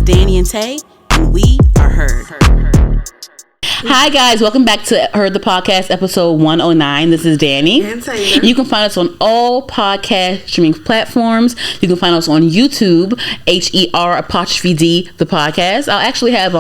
Dani and Tay, and we are heard. Hi guys, welcome back to Heard the Podcast, episode 109. This is Dani. And Taylor. You can find us on all podcast streaming platforms. You can find us on YouTube, HER''D, the podcast. I'll actually have a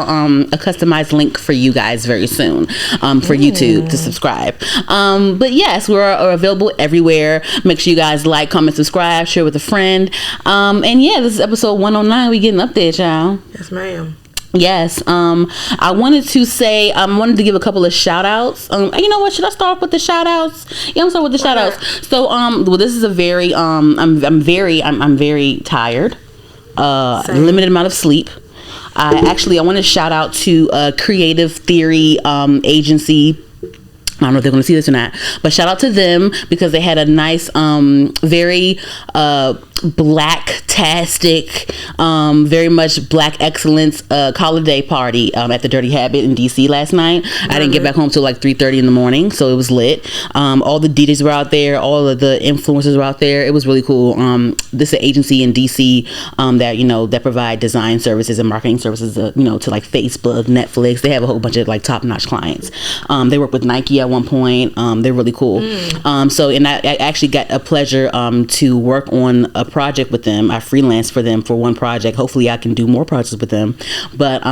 customized link for you guys very soon for YouTube to subscribe. But yes, we're available everywhere. Make sure you guys like, comment, subscribe, share with a friend. And yeah, this is episode 109. We getting up there, y'all. Yes, ma'am. Yes, I wanted to give a couple of shout outs. You know what? Should I start with the shout outs? Yeah, I'm starting with the shout outs. So, well, this is a very, I'm very tired. Limited amount of sleep. I want to shout out to Creative Theory Agency. I don't know if they're going to see this or not, but shout out to them because they had a nice, very black-tastic, very much black excellence holiday party at the Dirty Habit in DC last night. I didn't get back home till like 3:30 in the morning, so it was lit. All the DJs were out there, all of the influencers were out there. It was really cool. This is an agency in DC that provide design services and marketing services to like Facebook, Netflix. They have a whole bunch of like top-notch clients. They work with Nike at one point. They're really cool. And I actually got a pleasure to work on a project with them. I freelanced for them for one project. Hopefully I can do more projects with them. But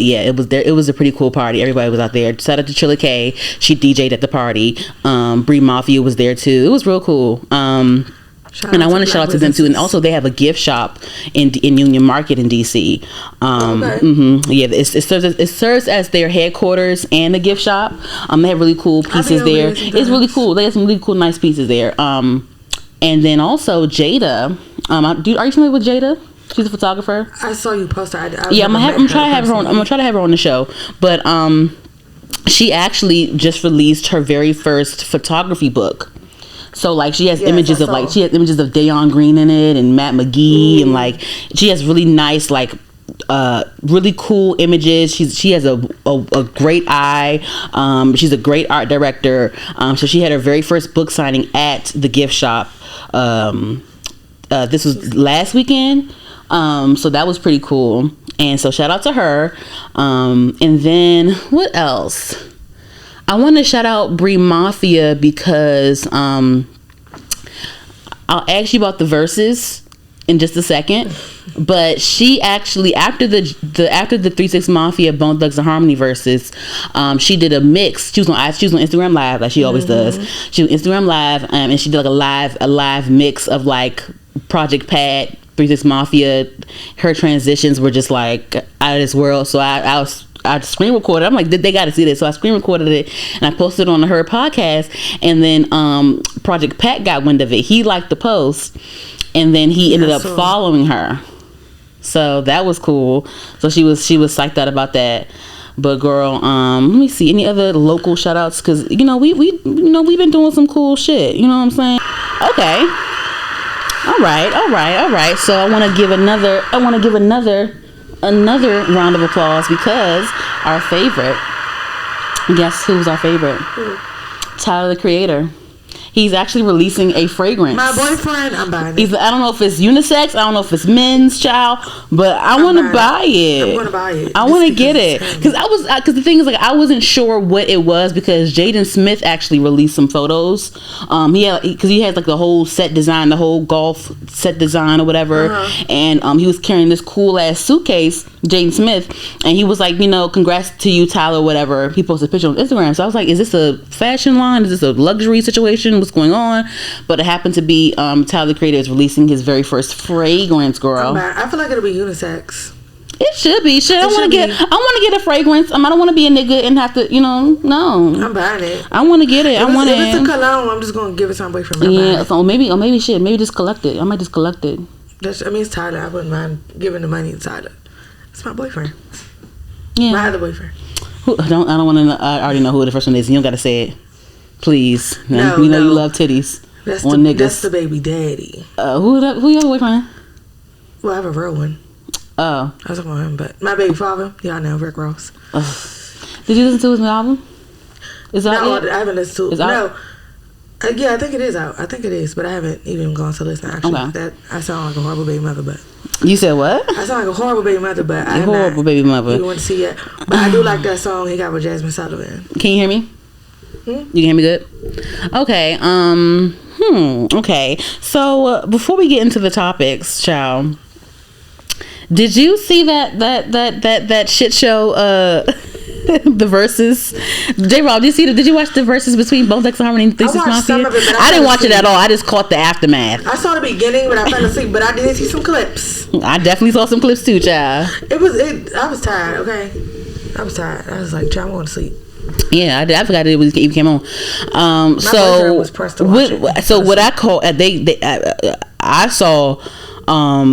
yeah, it was a pretty cool party. Everybody was out there. Shout out to Trilla K. She DJ'd at the party. Bree Mafia was there too. It was real cool. And I want to shout out to them too. And also they have a gift shop in Union Market in DC. Yeah, it serves as their headquarters and a gift shop. They have really cool pieces there. It's really cool. They have some really cool, nice pieces there. And then also Jada. Are you familiar with Jada? She's a photographer. I saw you post her. I'm gonna try to have her on. I'm gonna try to have her on the show. But she actually just released her very first photography book. So like she has images of Dayon Green in it and Matt McGee and like she has really nice like really cool images. She has a great eye. She's a great art director. So she had her very first book signing at the gift shop. This was last weekend. So that was pretty cool. And so shout out to her. And then what else? I want to shout out Bree Mafia because I'll ask you about the verses in just a second. But she actually after the 3-6 Mafia Bone Thugs and Harmony verses, she did a mix. She was on Instagram Live like she always does. She was Instagram Live and she did like a live mix of like Project Pat, 3-6 Mafia. Her transitions were just like out of this world. So I screen recorded. I'm like, they got to see this. So I screen recorded it and I posted it on her podcast. And then Project Pat got wind of it. He liked the post, and then he ended up following her. So that was cool. So she was psyched out about that. But girl, let me see any other local shout outs because we've been doing some cool shit. You know what I'm saying? Okay. All right. So I want to give another round of applause because our favorite, guess who's our favorite? Tyler the Creator. He's actually releasing a fragrance. My boyfriend, I'm buying it. I don't know if it's unisex. I don't know if it's men's, child, but I want to buy it. I'm going to buy it. I want to get it because the thing is like I wasn't sure what it was because Jaden Smith actually released some photos. He has like the whole set design, the whole golf set design or whatever, and he was carrying this cool ass suitcase, Jaden Smith, and he was like, congrats to you, Tyler, whatever. He posted a picture on Instagram, so I was like, is this a fashion line? Is this a luxury situation? What's going on? But it happened to be Tyler the Creator is releasing his very first fragrance, girl. I feel like it'll be unisex. It should be. I want to get a fragrance. I don't want to be a nigga and have to, no. I'm buying it. I want to get it. If it's a cologne, I'm just going to give it to my boyfriend. Yeah, so maybe just collect it. I might just collect it. It's Tyler. I wouldn't mind giving the money to Tyler. It's my boyfriend. Yeah. My other boyfriend. I don't want to. I already know who the first one is. You don't got to say it, please. No, we know you love titties. Niggas. That's the baby daddy. Who your boyfriend? Well, I have a real one. Oh. I was talking about him, but my baby father, y'all know, Rick Ross. Did you listen to his new album? I haven't listened to it. No. Yeah, I think it is out. I think it is, but I haven't even gone to listen. Actually, Okay. I sound like a horrible baby mother, but You said what? I sound like a horrible baby mother, but I Horrible baby mother. You want to see it? But I do like that song he got with Jasmine Sullivan. Can you hear me? You can hear me good? Okay. Okay. So before we get into the topics, child, did you see that shit show? The verses. J Rob, did you watch the verses between Bone Thugs and Harmony and Three Six Mafia? Some of it, but I didn't watch it at all. I just caught the aftermath. I saw the beginning, but I fell asleep. But I did see some clips. I definitely saw some clips too, child. I was tired. Okay, I was tired. I was like, child, I'm going to sleep. Yeah, I forgot it even came on. My boyfriend was pressed to watch it. So what I call I saw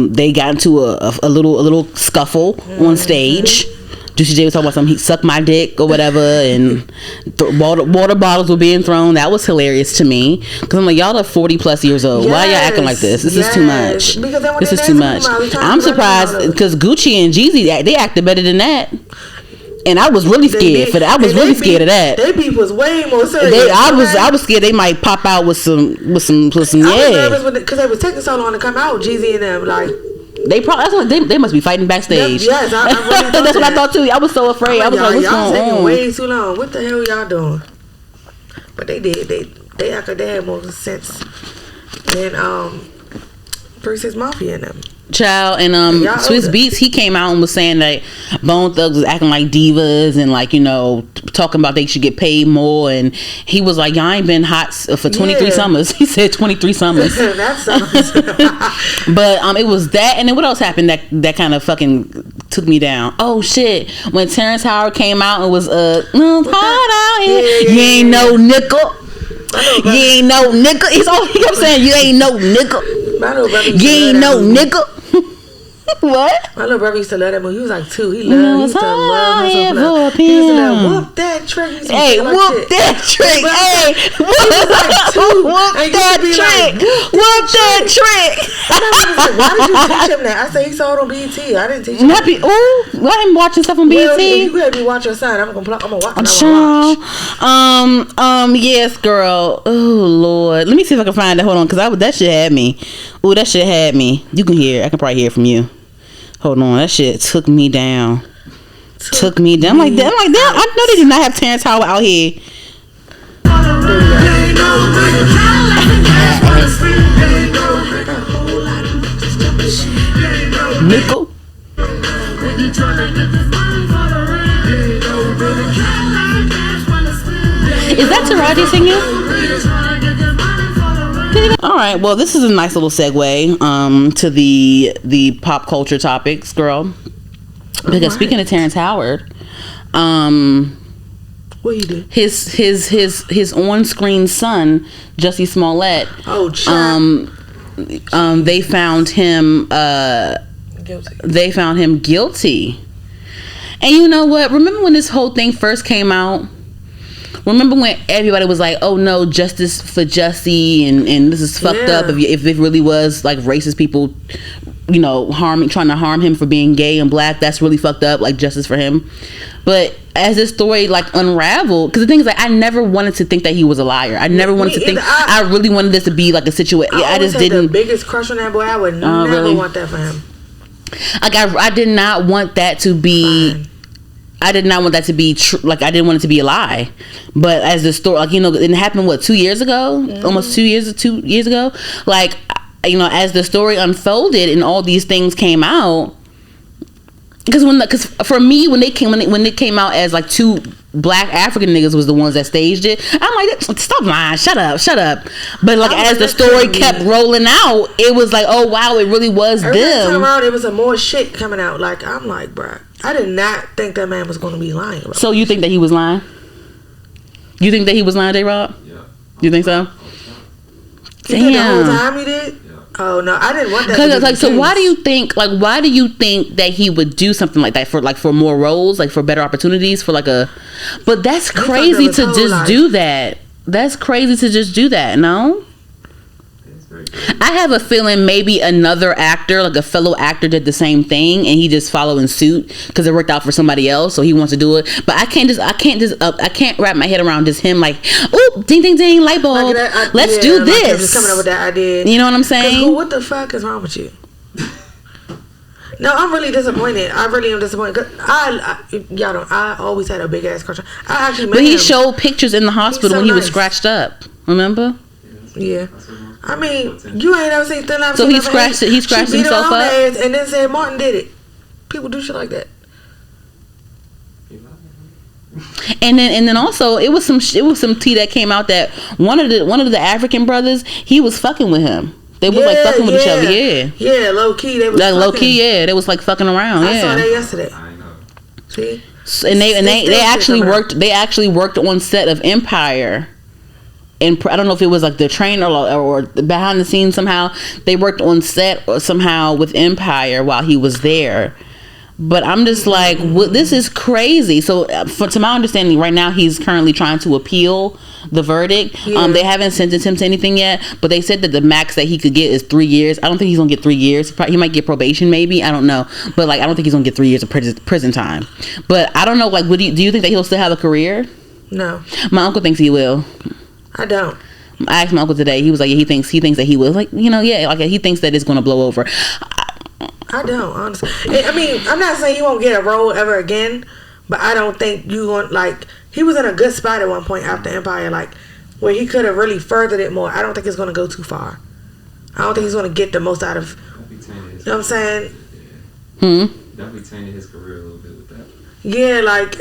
they got into a little scuffle on stage. Juicy J was talking about something, he sucked my dick or whatever, and water bottles were being thrown. That was hilarious to me, because I'm like, y'all are 40 plus years old. Why are y'all acting like this? This is too much. This is too much. I'm surprised, because Gucci and Jeezy, they acted better than that. And I was really scared for that. I was really scared of that. They beef was way more serious. I was scared they might pop out with some I was nervous because they was taking so long to come out. Jeezy and them, like. They probably they must be fighting backstage. Yes, I really that's what I thought too. I was so afraid. I was like, what's going taking on? Way too long. What the hell y'all doing? But they did. They acted they had more sense than 3 6 Mafia and them. Child, and Swiss Beats, he came out and was saying that Bone Thugs was acting like divas and, like, you know, talking about they should get paid more, and he was like, y'all ain't been hot for 23 summers. He said 23 summers. That summers. But it was that, and then what else happened that kind of fucking took me down? Oh shit, when Terrence Howard came out and was hard out here, you ain't no nickel. You ain't no nickel. He kept saying, you ain't no nickel. You ain't no nickel. What? My little brother used to love that movie. He was like 2. He used to love himself. He used to love whoop that trick. Hey, whoop that trick. Hey, whoop that trick. Whoop that trick. Why did you teach him that? I said he saw it on BET. I didn't teach him. Let him watching stuff on BET. You gotta be watching your son. I'm gonna watch. Yes, girl. Oh Lord. Let me see if I can find it. Hold on, because that shit had me. Oh, that shit had me. You can hear it. I can probably hear it from you. Hold on, that shit took me down. Took me down. I'm like that. I know they do not have Terrence Howard out here. Nickel. Is that Taraji singing? All right. Well, this is a nice little segue to the pop culture topics, girl. Because speaking of Terrence Howard, what you do? His on-screen son, Jussie Smollett. Oh, child. They found him guilty. They found him guilty. And you know what? Remember when this whole thing first came out? Remember when everybody was like, "Oh no, justice for Jussie," and this is fucked up. If it really was like racist people, you know, trying to harm him for being gay and black, that's really fucked up. Like, justice for him. But as this story like unraveled, because the thing is, like, I never wanted to think that he was a liar. I never wanted to think. I really wanted this to be like a situation. I just didn't. The biggest crush on that boy. I would never want that for him. Like, I did not want that to be. Fine. I did not want that to be true. Like, I didn't want it to be a lie. But as the story, like, you know, it happened 2 years ago, almost 2 years ago. Like, you know, as the story unfolded and all these things came out, because for me, when they came out as like two black African niggas was the ones that staged it, I'm like, stop lying, shut up. But like, as the story kept rolling out, it was like, oh wow, it really was them. Every time around, it was more shit coming out. Like, I'm like, bruh, I did not think that man was going to be lying about So you think that he was lying? You think that he was lying, J-Rob? Yeah. You think so? Damn. The whole time he did? Yeah. Oh no, I didn't want that. Because like, so why do you think that he would do something like that for more roles, like for better opportunities, for like a? But that's crazy to just do that. That's crazy to just do that. No. It's very I have a feeling maybe another actor, like a fellow actor, did the same thing, and he just following suit because it worked out for somebody else, so he wants to do it. But I can't wrap my head around just him like, oh, ding ding ding, light bulb. Let's do this. Just coming up with that idea. You know what I'm saying? What the fuck is wrong with you? No, I'm really disappointed. I really am disappointed. Cause I always had a big ass crush. I actually met him. But he showed pictures in the hospital when he was scratched up. Remember? Yeah. I mean, you ain't ever seen Thin Line. So he scratched himself up, and then said Martin did it. People do shit like that. And then also it was some tea that came out that one of the African brothers, he was fucking with him. They were like fucking with each other, yeah, low key. They was like low key, they was like fucking around. I saw that yesterday. I know. See, and they actually worked. They actually worked on set of Empire. And I don't know if it was like the trainer or behind the scenes somehow. They worked on set or somehow with Empire while he was there. But I'm just like, this is crazy. So, to my understanding, right now he's currently trying to appeal the verdict. Yeah. They haven't sentenced him to anything yet, but they said that the max that he could get is 3 years. I don't think he's gonna get 3 years. He might get probation, maybe. I don't know, but like, I don't think he's gonna get 3 years of prison time. But I don't know. Like, do you think that he'll still have a career? No. My uncle thinks he will. I don't. I asked my uncle today. He was like, yeah, he thinks that he will. Like, like he thinks that it's gonna blow over. I don't, honestly. I mean, I'm not saying you won't get a role ever again, but I don't think you want, like, he was in a good spot at one point after Empire, like, where he could have really furthered it more. I don't think it's going to go too far. I don't think he's going to get the most out of, you know what I'm saying? Definitely tainted his career a little bit with that. Yeah, like,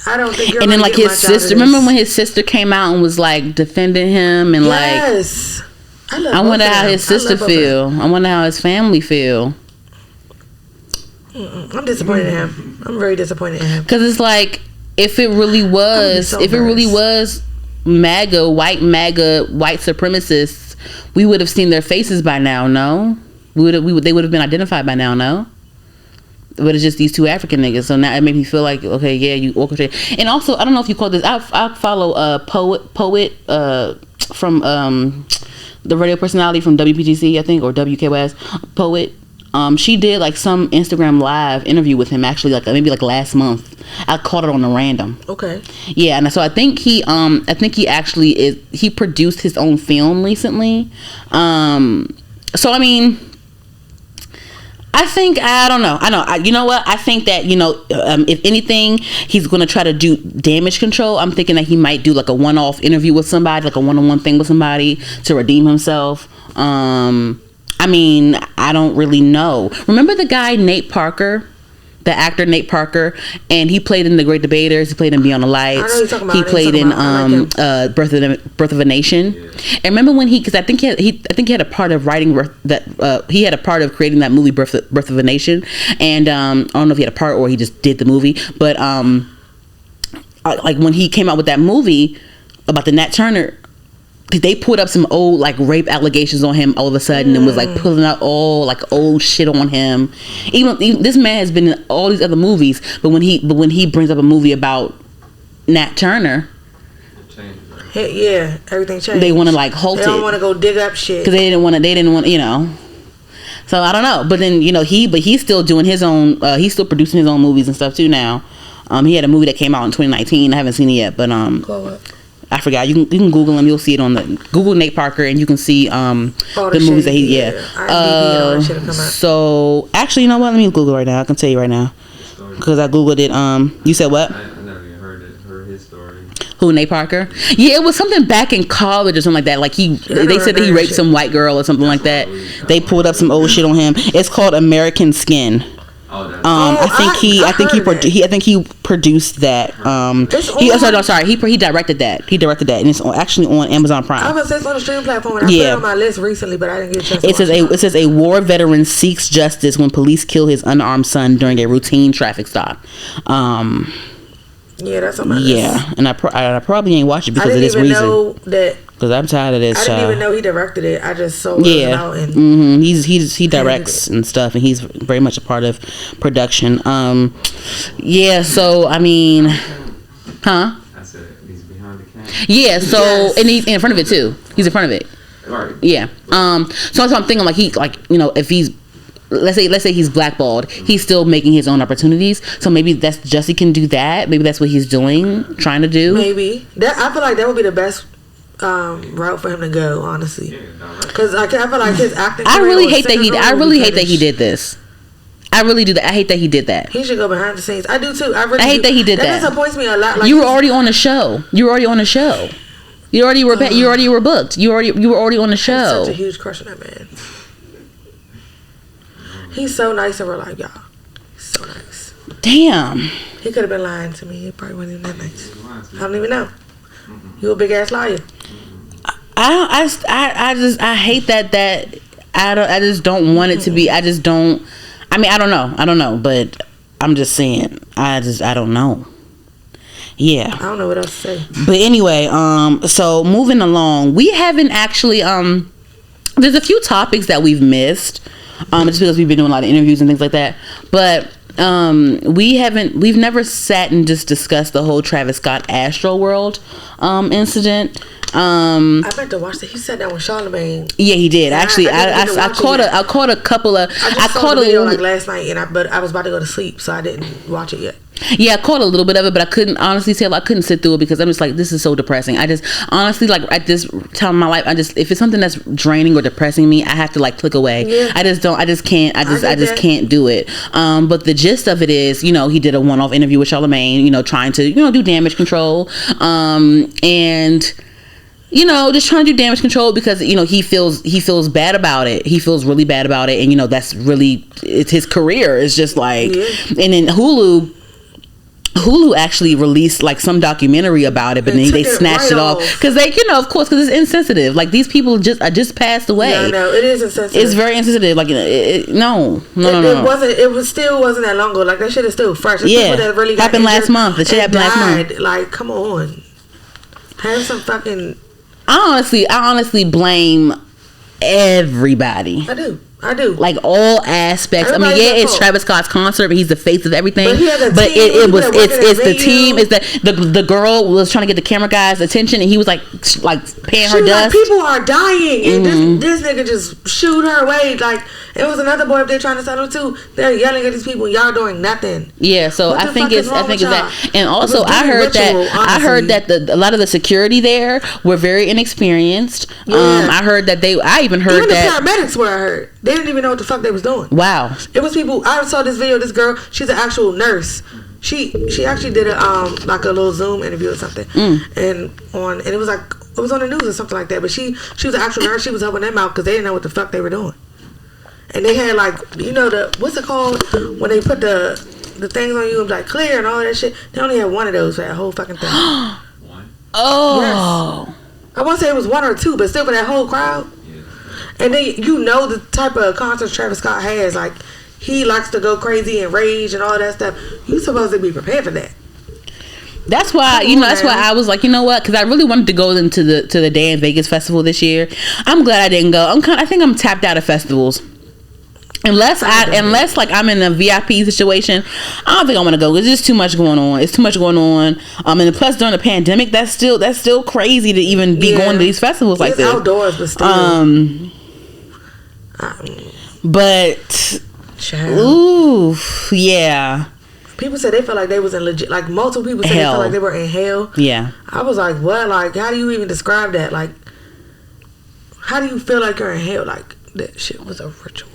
I don't think you're and then, like, his sister, remember when his sister came out and was, like, defending him and, yes. Like, I wonder how his sister feel. I wonder how his family feel. I'm disappointed in him. I'm very disappointed in him. Because it's like, if it really was MAGA, white supremacists, we would have seen their faces by now, no? They would have been identified by now, no? But it's just these two African niggas. So now it made me feel like, okay, yeah, you orchestrate. And also, I don't know if you call this, I follow a poet from the radio personality from WPGC, I think, or WKYS, Poet. She did like some Instagram live interview with him, actually, like maybe like last month. I caught it on a random. Okay. Yeah, and so I think he actually he produced his own film recently. So I mean, you know what? I think that, if anything, he's going to try to do damage control. I'm thinking that he might do like a one-off interview with somebody, like a one-on-one thing with somebody to redeem himself. I mean, I don't really know. Remember the guy Nate Parker? The actor Nate Parker, and he played in The Great Debaters. He played in Beyond the Lights. I know you're talking about. He played in Birth of a Nation. Yeah. And remember when because I think he had a part of writing that he had a part of creating that movie Birth of a Nation. And I don't know if he had a part or he just did the movie, but like when he came out with that movie about the Nat Turner, they put up some old like rape allegations on him all of a sudden and was like pulling out all like old shit on him. Even this man has been in all these other movies, but when he brings up a movie about Nat Turner, yeah, everything changed. They want to like halt it. They don't want to go dig up shit because they didn't want, So I don't know, but then he's still doing his own. He's still producing his own movies and stuff too now. He had a movie that came out in 2019. I haven't seen it yet, but I forgot. You can Google him. You'll see it on the Google Nate Parker, and you can see the movies that he So actually, you know what? Let me Google right now. I can tell you right now because I Googled it. You said what? I never even heard his story. Who, Nate Parker? Yeah, it was something back in college or something like that. Like they said that he raped some white girl or something like that. They pulled up some old shit on him. It's called American Skin. I think he produced that. He directed that. And it's actually on Amazon Prime. I was on the streaming platform and I put it on my list recently, but I didn't get a chance to watch it. It says a war veteran seeks justice when police kill his unarmed son during a routine traffic stop. Yeah, that's on my list. Yeah, and I probably ain't watched it because of this reason. I didn't even know that. Because I'm tired of this. I didn't even know he directed it. I just saw it out and he directs and stuff, and he's very much a part of production. So I mean, I said he's behind the camera. Yeah, so and he's in front of it too. He's in front of it. Right. Yeah. So I'm thinking like if he's let's say he's blackballed, he's still making his own opportunities. So maybe that's Jussie can do that. Maybe that's what he's trying to do. Maybe I feel like that would be the best route for him to go, honestly. Because I feel like his acting. I really hate that he did this. I really do that. I hate that he did that. He should go behind the scenes. I do too. I hate that he did that. That disappoints me a lot. Like, you were already on the show. You already were booked. You were already on the show. I have such a huge crush on that man. He's so nice in real life, y'all. He's so nice. Damn. He could have been lying to me. He probably wasn't even that nice. I don't even know. You a big ass liar. I hate that. I just don't want it to be. I just don't. I mean, I don't know, but I'm just saying. I don't know. Yeah. I don't know what else to say. But anyway, so moving along, we haven't actually there's a few topics that we've missed. Just because we've been doing a lot of interviews and things like that. But we've never sat and just discussed the whole Travis Scott Astroworld incident. I meant to watch that. He sat down with Charlamagne. Yeah, he did. Actually, I caught a couple of. I caught a video like last night, but I was about to go to sleep, so I didn't watch it yet. Yeah, I caught a little bit of it, but I couldn't honestly say I couldn't sit through it because I'm just like, this is so depressing. I just honestly, like, at this time in my life, if it's something that's draining or depressing me, I have to like click away. Yeah. I just can't do it. But the gist of it is, he did a one-off interview with Charlamagne, trying to do damage control, and just trying to do damage control because he feels bad about it. He feels really bad about it, and that's really, it's his career. It's just like, and then Hulu actually released like some documentary about it, but then they snatched it off because they, of course, because it's insensitive. Like, these people just passed away. Yeah, no, it is insensitive. It's very insensitive. Like, no. It still wasn't that long ago. Like, that shit is still fresh. There's people that really happened last month. The shit happened last month. Like, come on, have some fucking. I honestly blame everybody. I do. Like, all aspects. Everybody's it's Travis Scott's concert, but he's the face of everything. But it's the team. It's the girl was trying to get the camera guy's attention, and he was like paying her dust. Like, people are dying, and this nigga just shoot her away. Like, it was another boy up there trying to settle too. They're yelling at these people. Y'all doing nothing. Yeah, so I think it's that. And also, I heard that a lot of the security there were very inexperienced. Yeah. I even heard that the paramedics were. I heard. They didn't even know what the fuck they was doing. Wow. It was people. I saw this video. This girl, she's an actual nurse. She actually did a like a little Zoom interview or something, and it was on the news or something like that. But she was an actual nurse. She was helping them out because they didn't know what the fuck they were doing. And they had like, what's it called when they put the things on you and like clear and all that shit. They only had one of those for that whole fucking thing. One? Oh. Yes. I won't say it was one or two, but still for that whole crowd. And then the type of concert Travis Scott has, like, he likes to go crazy and rage and all that stuff. You're supposed to be prepared for that. That's why that's why I was like, you know what? Because I really wanted to go into the Day in Vegas festival this year. I'm glad I didn't go. I think I'm tapped out of festivals. Unless like I'm in a VIP situation, I don't think I want to go. There's just too much going on. It's too much going on. And plus during the pandemic, that's still crazy to even be going to these festivals like this. Outdoors, but still. But child. Ooh, yeah. People said they felt like they was in legit. Like, multiple people said they felt like they were in hell. Yeah. I was like, what? Like, how do you even describe that? Like, how do you feel like you're in hell? Like, that shit was a ritual.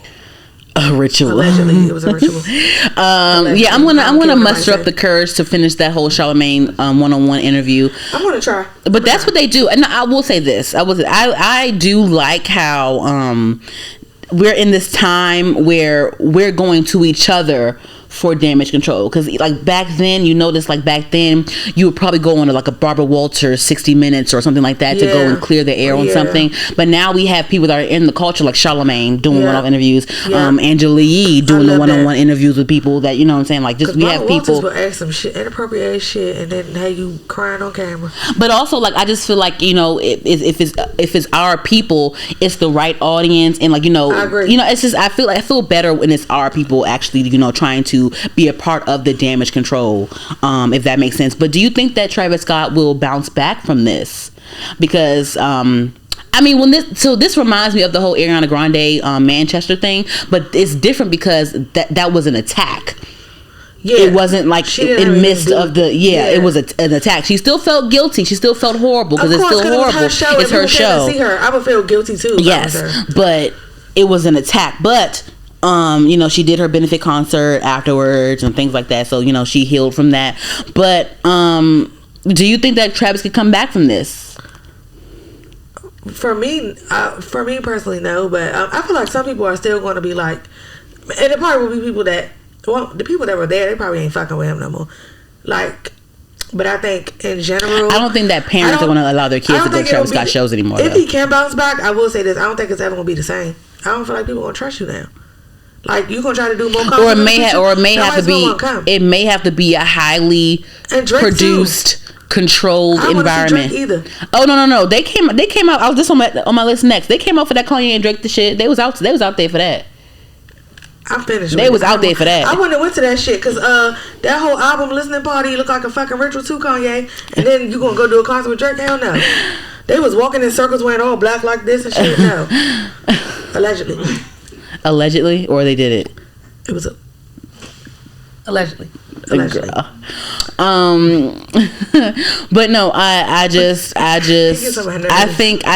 A ritual. Allegedly, it was a ritual. Yeah, I'm gonna muster up the courage to finish that whole Charlamagne one-on-one interview. I'm gonna try. But that's what they do, and I will say this: I do like how we're in this time where we're going to each other for damage control, because like back then, you would probably go on to like a Barbara Walters 60 Minutes or something like that to go and clear the air on something. But now we have people that are in the culture, like Charlamagne doing one-off interviews, Angela Yee doing the one-on-one interviews with people that, you know what I'm saying, like, just we have people will ask some shit, inappropriate shit, and then have you crying on camera. But also, like, I just feel like, if it's our people, it's the right audience, and like, I agree. It's just I feel better when it's our people actually, trying to be a part of the damage control, if that makes sense. But do you think that Travis Scott will bounce back from this? Because I mean, this reminds me of the whole Ariana Grande Manchester thing, but it's different because that was an attack. Yeah, it wasn't like in midst of the it was an attack. She still felt guilty. She still felt horrible because it's still horrible. It's her show. See her, I would feel guilty too. Yes, but it was an attack. But you know, she did her benefit concert afterwards and things like that. So you know, she healed from that. But do you think that Travis could come back from this? For me personally, no. But I feel like some people are still going to be like, and it probably will be people that. Well, the people that were there, they probably ain't fucking with him no more. Like, but I think in general, I don't think that parents are going to allow their kids to go to Travis Scott shows anymore. If he can bounce back, I will say this: I don't think it's ever going to be the same. I don't feel like people are going to trust you now. Like you going to try to do more, or it may have to be a highly produced, controlled environment. Either. Oh no! They came out. I was just on my list next. They came out for that Kanye and Drake the shit. They was out there for that. I'm finished. They was out there for that. I wouldn't have went to that shit because that whole album listening party looked like a fucking ritual too, Kanye. And then you gonna go do a concert with Drake? Hell no. They was walking in circles wearing all black like this and shit. No. Allegedly, or they did it. It was allegedly. But no, I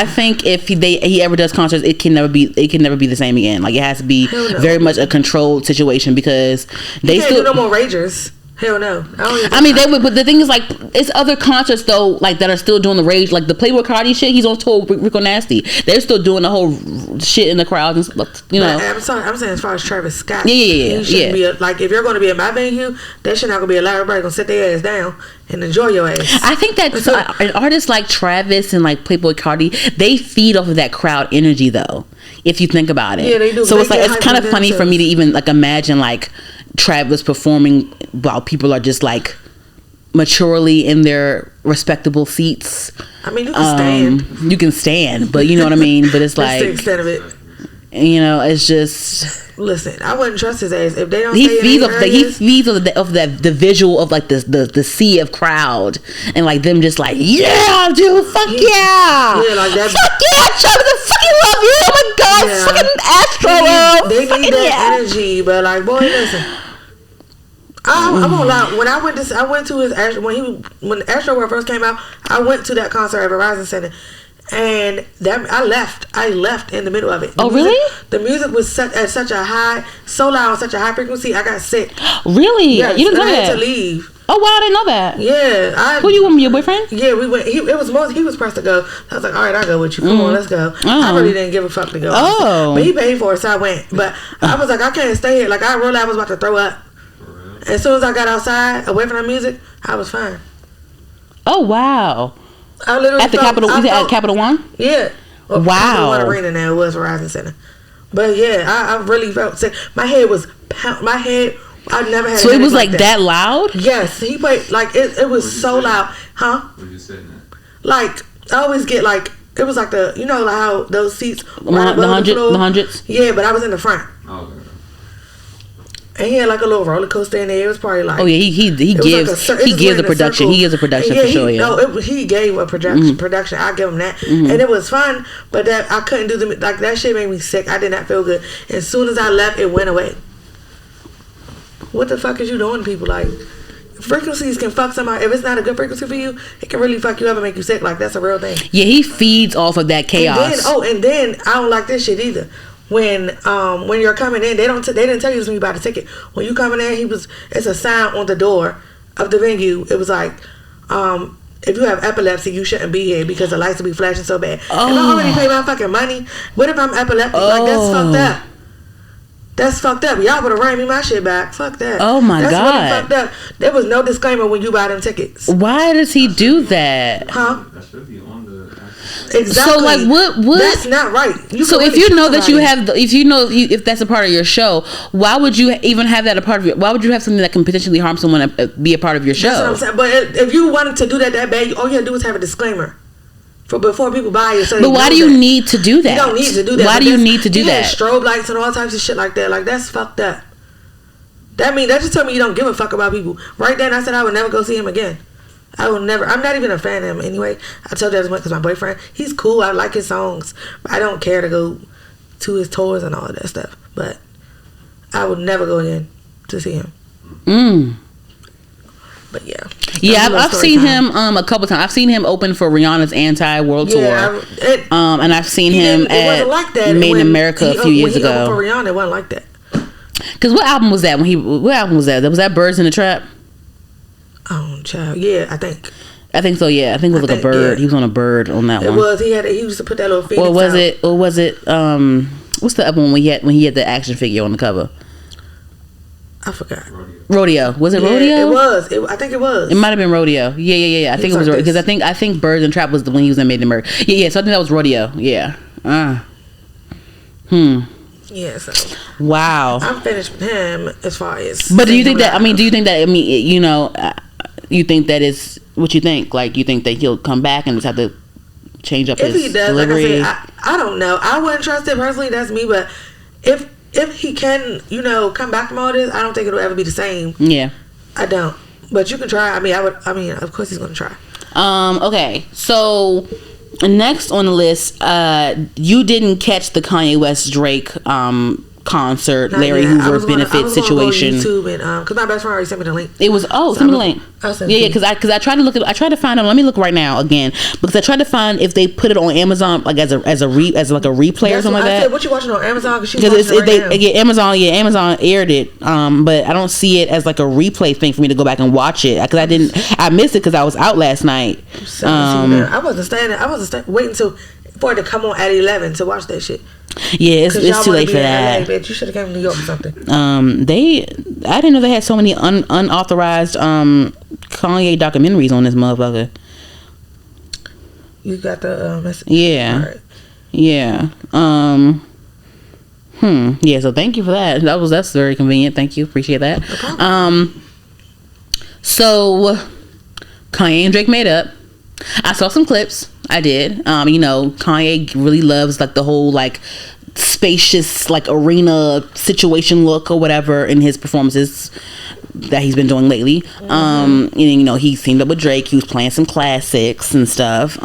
think if he ever does concerts, it can never be the same again. Like it has to be very much a controlled situation because they can't do no more ragers. Hell no. I mean, they would, but the thing is, like, it's other concerts though, like that are still doing the rage, like the Playboy Cardi shit. He's on tour with Rico Nasty. They're still doing the whole shit in the crowd and stuff. You know. I'm saying as far as Travis Scott. Yeah. Be like if you're going to be in my venue, that shit not gonna be allowed. Everybody gonna sit their ass down and enjoy your ass. I think that an artist like Travis and like Playboy Cardi, they feed off of that crowd energy though. If you think about it. Yeah, they do. So it's like it's kind of funny for me to even like imagine like Travis performing while people are just like maturely in their respectable seats. I mean, you can stand. You can stand, but you know what I mean. But it's like that's the extent of it. You know, it's just. Listen, I wouldn't trust his ass if they don't. He feeds off the visual of like the sea of crowd and like them just like dude, fuck yeah, like that. Fuck yeah, Travis, I fucking love you. Oh my god, fucking Astro. They need that energy, but like, boy, listen. I'm gonna lie. When I went to his when Astro World first came out, I went to that concert at Verizon Center. And I left in the middle of it. Really? The music was at such a high, so loud, on such a high frequency. I got sick. Really? Yes, you didn't know that? I had to leave. Oh wow, I didn't know that. Yeah. Who you went with, your boyfriend? Yeah, we went. He was pressed to go. I was like, all right, I'll go with you. Come on, let's go. I really didn't give a fuck to go. But he paid for it, so I went. But I was like, I can't stay here. Like I realized I was about to throw up. As soon as I got outside, away from the music, I was fine. Oh wow. I literally at the Capitol. Was it at Capital One? Yeah. Well, wow. Capital One Arena now. It was Verizon Center. But yeah, I really felt sick. My head was my head. I never had. So it was like that loud. Yes, he played like it was so loud, huh? What you saying? Like I always get like it was like the like how those seats right above the hundreds. Yeah, but I was in the front. Oh. And he had like a little roller coaster in there. It was probably like he gives the production. He gives the production for sure. He gave a production. I give him that, and it was fun. But that I couldn't do that shit made me sick. I did not feel good. As soon as I left, it went away. What the fuck is you doing, people? Like frequencies can fuck somebody. If it's not a good frequency for you, it can really fuck you up and make you sick. Like that's a real thing. Yeah, he feeds off of that chaos. And then I don't like this shit either. When you're coming in, they didn't tell you this when you bought the ticket. When you coming in, it's a sign on the door of the venue. It was like, if you have epilepsy, you shouldn't be here because the lights will be flashing so bad. Oh. If I already paid my fucking money, what if I'm epileptic? Like that's fucked up. That's fucked up. Y'all would have ran me my shit back. Fuck that. Oh my God. That's really fucked up. There was no disclaimer when you buy them tickets. Why does he do that? Huh? That should be on the. Exactly. So like what? That's not right. So if you know that you have, if that's a part of your show, why would you even have that a part of your? Why would you have something that can potentially harm someone be a part of your show? That's what I'm saying. But if you wanted to do that bad, all you have to do is have a disclaimer before people buy it. So but why do you need to do that? You don't need to do that. Why do you need to do that? Strobe lights and all types of shit like that. Like that's fucked up. That just told me you don't give a fuck about people. Right then I said I would never go see him again. I will never. I'm not even a fan of him anyway. I told you that because my boyfriend. He's cool. I like his songs. But I don't care to go to his tours and all of that stuff. But I would never go again to see him. But yeah. Yeah, I've seen him a couple times. I've seen him open for Rihanna's anti-world tour. And I've seen him at Made in America a few years ago. When he opened for Rihanna, it wasn't like that. Because what album was that? What album was that? Was that Birds in the Trap? Oh, child. Yeah, I think so. Yeah, I think it was like a bird. Yeah. He was on a bird on that one. It was. He used to put that little phoenix. Or was it? What's the other one when he had the action figure on the cover? I forgot. Rodeo. Was it Rodeo? It was. I think it was. It might have been Rodeo. Yeah. I think it was because I think Birds and Trap was the one he was in Made in America. Yeah. So I think that was Rodeo. Yeah. Yeah. So. Wow. I'm finished with him as far as. But do you think that? You think that is what you think? Like you think that he'll come back and just have to change up his delivery? Like I said, I don't know. I wouldn't trust it personally. That's me. But if he can, come back from all this, I don't think it'll ever be the same. Yeah. I don't. But you can try. I mean, of course he's going to try. Okay. So, next on the list, you didn't catch the Kanye West Drake concert, Larry Hoover benefit situation. Go YouTube and because my best friend already sent me the link. It was send me the link. Yeah, because I tried to look at. I tried to find out. Let me look right now again because I tried to find if they put it on Amazon like as a replay or something like that. Said, what you watching on Amazon? Because Amazon aired it, but I don't see it as like a replay thing for me to go back and watch it because I missed it because I was out last night. I wasn't waiting for it to come on at 11 to watch that shit. Yeah, it's too late for that. LA, bitch. You should have came to New York or something. I didn't know they had so many unauthorized Kanye documentaries on this motherfucker. You got the message? Yeah. Right. Yeah. Yeah, so thank you for that. That's very convenient. Thank you. Appreciate that. No so Kanye and Drake made up. I saw some clips. I did. Kanye really loves like the whole like spacious like arena situation look or whatever in his performances that he's been doing lately. He teamed up with Drake. He was playing some classics and stuff.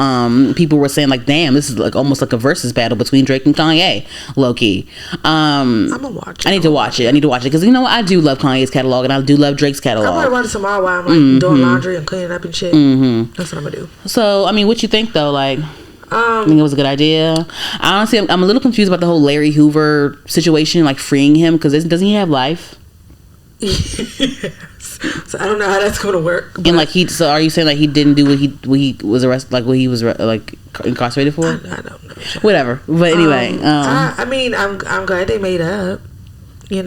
People were saying like, damn, this is like almost like a versus battle between Drake and Kanye, low key. I'm gonna watch it. I need to watch it because I do love Kanye's catalog and I do love Drake's catalog. I'm gonna watch it tomorrow while I'm like doing laundry and cleaning up and shit. That's what I'm gonna do. So what you think though? Like, I think it was a good idea. Honestly, I'm a little confused about the whole Larry Hoover situation, like freeing him because doesn't he have life? Yes. So I don't know how that's going to work. And like so are you saying like he didn't do what he was arrested, like what he was like incarcerated for? I don't know. Whatever. But anyway, I'm glad they made up. They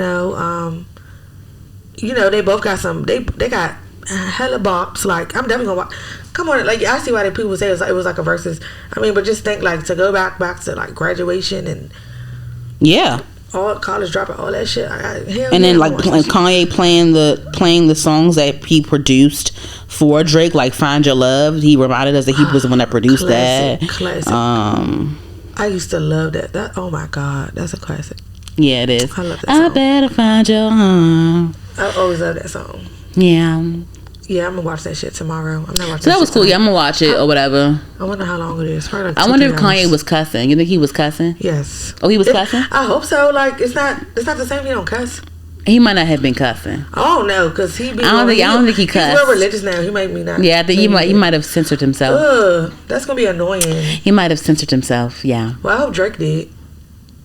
both got they got hella bops. Like I'm definitely gonna watch. Come on, like I see why people say it was like a versus. But just think like to go back to like graduation and all college dropout, all that shit. And then like Kanye playing the songs that he produced for Drake, like "Find Your Love." He reminded us that he was the one that produced that. Classic. I used to love that. Oh my god, that's a classic. Yeah, it is. I love that song. I better find your home. I always love that song. Yeah. Yeah, I'm gonna watch that shit tomorrow. I'm not watching. So that was cool. Yeah, I'm gonna watch it or whatever. I wonder how long it is. Probably like I wonder if Kanye was cussing. You think he was cussing? Yes. Oh, he was cussing? I hope so. Like it's not the same. He don't cuss. He might not have been cussing. Oh no, because I don't think he cussed. He's real religious now. He made me not. Yeah, I think he might have censored himself. That's gonna be annoying. He might have censored himself. Yeah. Well, I hope Drake did.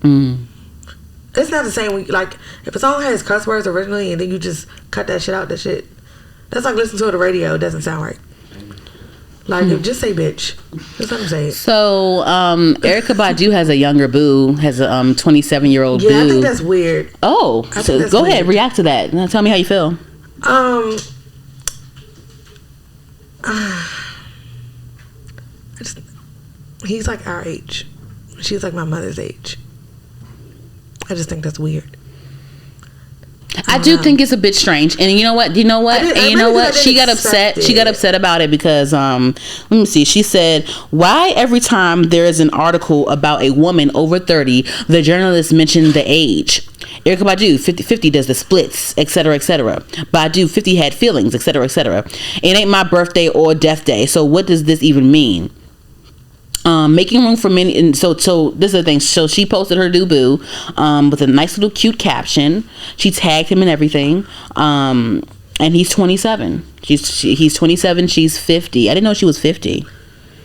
It's not the same. Like if a song has cuss words originally and then you just cut that shit out, that's like listening to it on the radio. It doesn't sound right. Like just say bitch. That's what I'm saying. So Erykah Badu has a younger boo, has a 27-year-old boo. Yeah, I think that's weird. Oh, so go ahead, react to that. Now tell me how you feel. He's like our age. She's like my mother's age. I just think that's weird. I do think it's a bit strange, and you know what? She got upset. She got upset about it because let me see. She said, "Why every time there is an article about a woman over 30, the journalist mentioned the age? Erykah Badu, 50 does the splits, etc., etc. Badu, 50 had feelings, etc., etc. It ain't my birthday or death day, so what does this even mean?" Making room for many, and so this is the thing. So she posted her debut with a nice little cute caption. She tagged him and everything. And he's 27. He's 27. She's 50. I didn't know she was 50.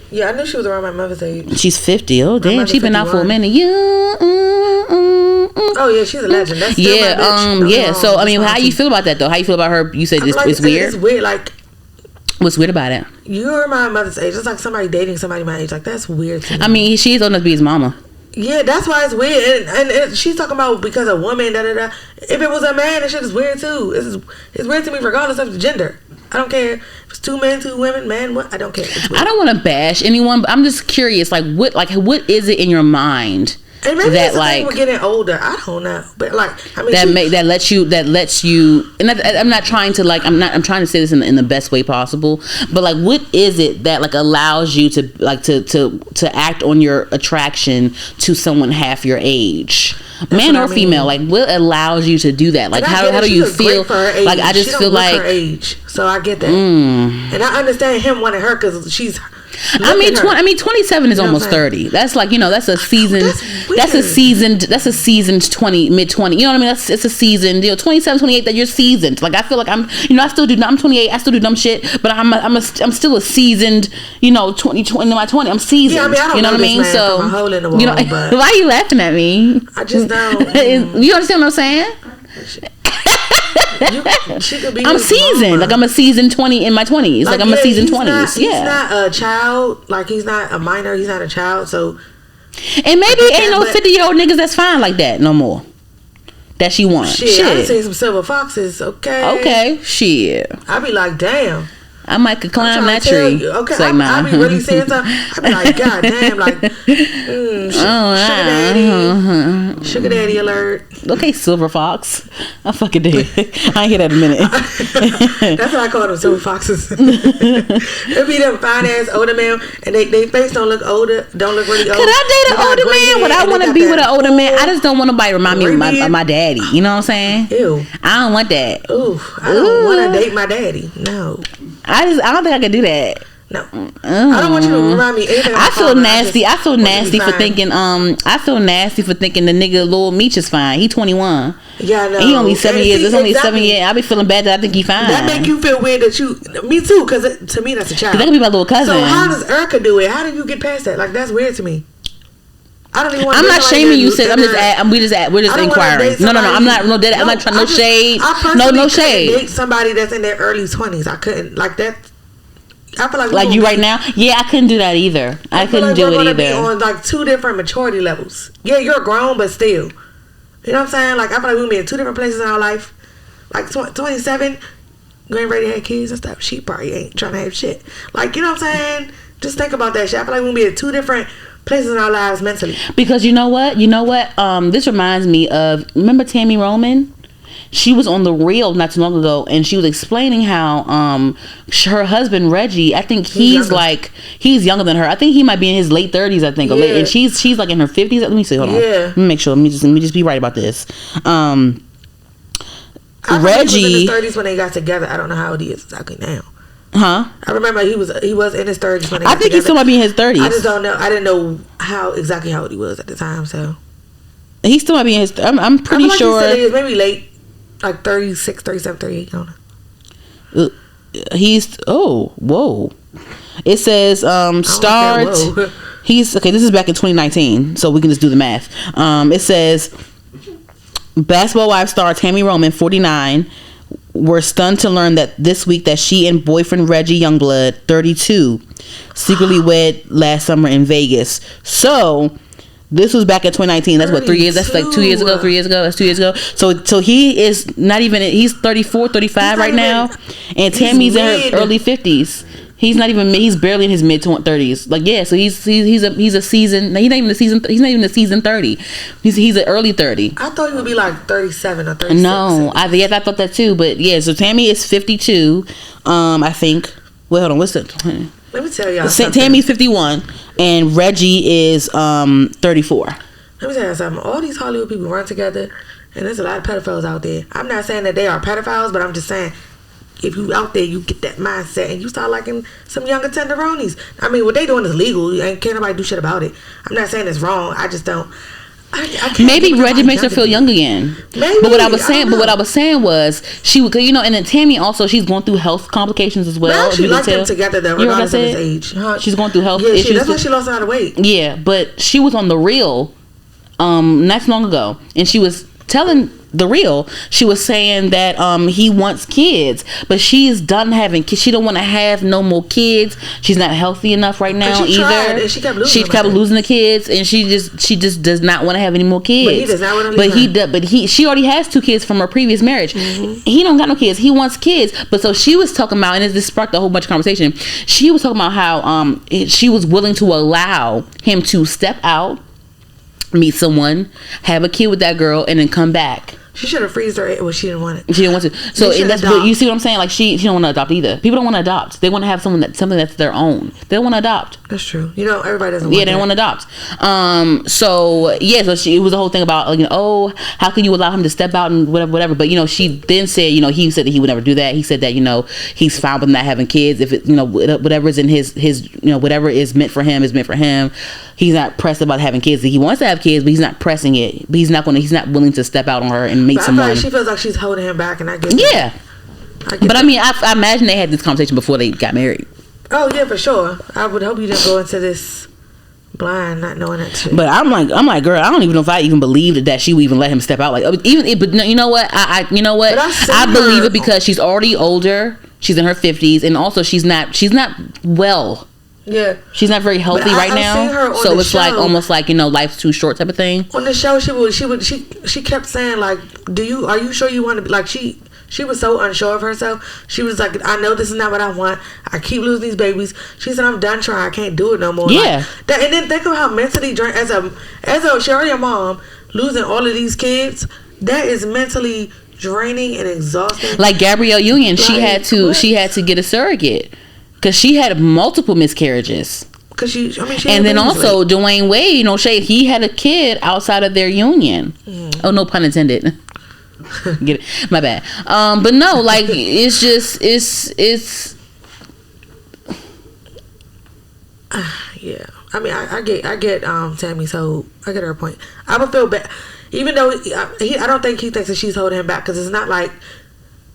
Yeah, I knew she was around my mother's age. She's 50. Oh damn, she's been out for a minute. Oh yeah, she's a legend. That's still yeah. My bitch. Yeah. So I mean, how you feel about that though? How you feel about her? You said it's weird. It's weird. Like, what's weird about it? You're my mother's age. It's like somebody dating somebody my age. Like, that's weird to me. I mean, she's old enough to be his mama. Yeah, that's why it's weird. And she's talking about because a woman, da da da. If it was a man, that shit is weird too. It's weird to me regardless of the gender. I don't care if it's 2 men, 2 women, man. What? I don't care. I don't want to bash anyone, but I'm just curious. What is it in your mind? And maybe that we're getting older. I don't know, but I mean, that lets you. And I'm not trying to I'm trying to say this in the best way possible. But what is it that allows you to act on your attraction to someone half your age, man or female? What allows you to do that? How do you feel? I just feel like her age. So I get that, and I understand him wanting her because she's. I mean, 27 is almost 30. That's that's a seasoned. That's a seasoned 20, mid 20. You know what I mean? It's a seasoned. 27, 28. That you're seasoned. I feel like I'm. I still do. I'm 28. I still do dumb shit. But I'm still a seasoned. 20 in my 20. I'm seasoned. Yeah, I mean, I don't know what I mean? So from a hole in the wall, but why are you laughing at me? I just don't. You understand what I'm saying? I'm seasoned. I'm a seasoned 20 in my 20s. I'm a seasoned 20s. He's not a child. He's not a minor. He's not a child. So, and maybe ain't no 50-year-old niggas that's fine like that no more. That she wants. Shit. I done seen some silver foxes. Okay. Shit. I be like, damn. I might could climb that tree. Okay, I be really saying something. I be like, God damn, sugar daddy alert. Okay, silver fox. I fucking did. I ain't hear that in a minute. That's what I call them, silver foxes. It be them fine ass older man, and they face don't look older, don't look really old. Could I date an older man? Would I want to be with an older man? I just don't want nobody to remind me of my daddy. You know what I'm saying? Ew. I don't want that. Ooh, I don't want to date my daddy. No. I don't think I can do that. No, I don't want you to remind me anything. I feel nasty. I feel nasty for thinking. I feel nasty for thinking the nigga Lil Meech is fine. He 21. Yeah, I know. He only 7 years. It's only 7 years. I be feeling bad that I think he fine. That make you feel weird that you. Me too, because to me that's a child. That could be my little cousin. So how does Erica do it? How did you get past that? That's weird to me. I don't even want. I'm not shaming you, sis. We're just inquiring. No. I'm not. No, I'm not trying. No shade. No shade. Date somebody that's in their early 20s. I couldn't that. I feel like you right now. Yeah, I couldn't do that either. I couldn't do it either. Be on 2 different maturity levels. Yeah, you're grown, but still, you know what I'm saying? I feel like we'll be in 2 different places in our life. 27, you ain't ready to have kids and stuff. She probably ain't trying to have shit. You know what I'm saying? Just think about that shit. I feel like we'll be in 2 different places in our lives mentally. Because you know what? This reminds me of, remember Tammy Roman? She was on The Real not too long ago, and she was explaining how her husband Reggie, I think he's younger than her. I think he might be in his late 30s, I think. Yeah. And she's in her 50s. Let me see. Hold on. Let me make sure. Let me just be right about this. Reggie he was in his 30s when they got together. I don't know how old he is exactly now. Huh? I remember he was in his 30s when they got together. I think he still might be in his 30s. I just don't know. I didn't know how old he was at the time. So he still might be in his. I'm pretty sure. He is maybe late. 36, 37, 38, I don't know. Whoa. It says, start. This is back in 2019, so we can just do the math. It says, Basketball Wives star Tammy Roman, 49, were stunned to learn that this week that she and boyfriend Reggie Youngblood, 32, secretly wed last summer in Vegas. So, this was back in 2019. That's 3 years. That's 2 years ago. 3 years ago. That's 2 years ago. So he is not even. He's 34, 35 right now, and Tammy's in her early 50s. He's not even. He's barely in his mid 30s. Like, yeah. So he's a season. He's not even a season 30. He's an early 30. I thought he would be like 37 or 36. No, I thought that too. But yeah. So Tammy is 52. I think. Well, hold on. What's it? Let me tell y'all something. Tammy's 51 and Reggie is 34. Let me tell you something. All these Hollywood people run together, and there's a lot of pedophiles out there. I'm not saying that they are pedophiles, but I'm just saying, if you out there, you get that mindset and you start liking some younger tenderonis. I mean, what they doing is legal, and can't nobody do shit about it. I'm not saying it's wrong. I just don't. I can't. Maybe Reggie makes her feel young again. Maybe. But what I was saying was she would, you know, and then Tammy also, she's going through health complications as well. But I actually like them together though, regardless of his age. Huh? She's going through health issues. That's why she lost a lot of weight. Yeah, but she was on The Real not so long ago, and she was telling The Real, she was saying that he wants kids, but she is done having kids. She don't want to have no more kids. She's not healthy enough right now either. And she kept losing the kids, and she just does not want to have any more kids. But he does not want to leave her. She already has 2 kids from her previous marriage. Mm-hmm. He don't got no kids. He wants kids. But so she was talking about, and this sparked a whole bunch of conversation. She was talking about how she was willing to allow him to step out, meet someone, have a kid with that girl, and then come back. She should have freezed her. Well, she didn't want it. She didn't want to. So that's what you see what I'm saying. Like she don't want to adopt either. People don't want to adopt. They want to have something that's their own. They don't want to adopt. That's true. You know, everybody doesn't. Yeah, they don't want to adopt. So yeah, so it was a whole thing about how can you allow him to step out and whatever. But she then said he said that he would never do that. He said that he's fine with not having kids if it whatever is in his whatever is meant for him is meant for him. He's not pressed about having kids. He wants to have kids, but he's not pressing it. But he's not willing to step out on her and make someone. Like she feels like she's holding him back, and I get yeah. But I mean, I imagine they had this conversation before they got married. Oh yeah, for sure. I would hope you didn't go into this blind, not knowing that shit. But I'm like, girl, I don't even know if I even believed that she would even let him step out. Like but you know what? I believe it because she's already older. She's in her 50s, and also she's not well. Yeah, she's not very healthy right now, so it's like almost like life's too short type of thing. On the show, she kept saying like, are you sure you want to be like she was so unsure of herself. She was like, I know this is not what I want. I keep losing these babies. She said, I'm done trying. I can't do it no more. Yeah, like, and then think of how mentally drained as a she already a mom losing all of these kids. That is mentally draining and exhausting. Like Gabrielle Union, she had to get a surrogate. Because she had multiple miscarriages. And then also Dwayne Wade, he had a kid outside of their union. Oh, no pun intended. Get it? My bad. But no, like it's just yeah. I mean, I get Tammy's whole. I get her point. I would feel bad, even though I don't think he thinks that she's holding him back because it's not like.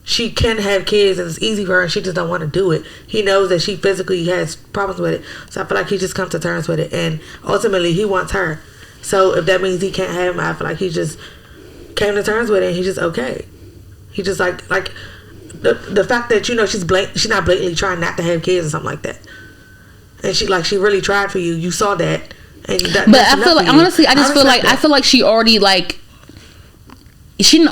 She can have kids and it's easy for her and she just don't want to do it. He knows that she physically has problems with it. So I feel like he just comes to terms with it. And ultimately he wants her. So if that means he can't have him, I feel like he just came to terms with it and he's just okay. He just like the fact that she's not blatantly trying not to have kids or something like that. And she really tried for you. You saw that. And but I feel like honestly I feel like she already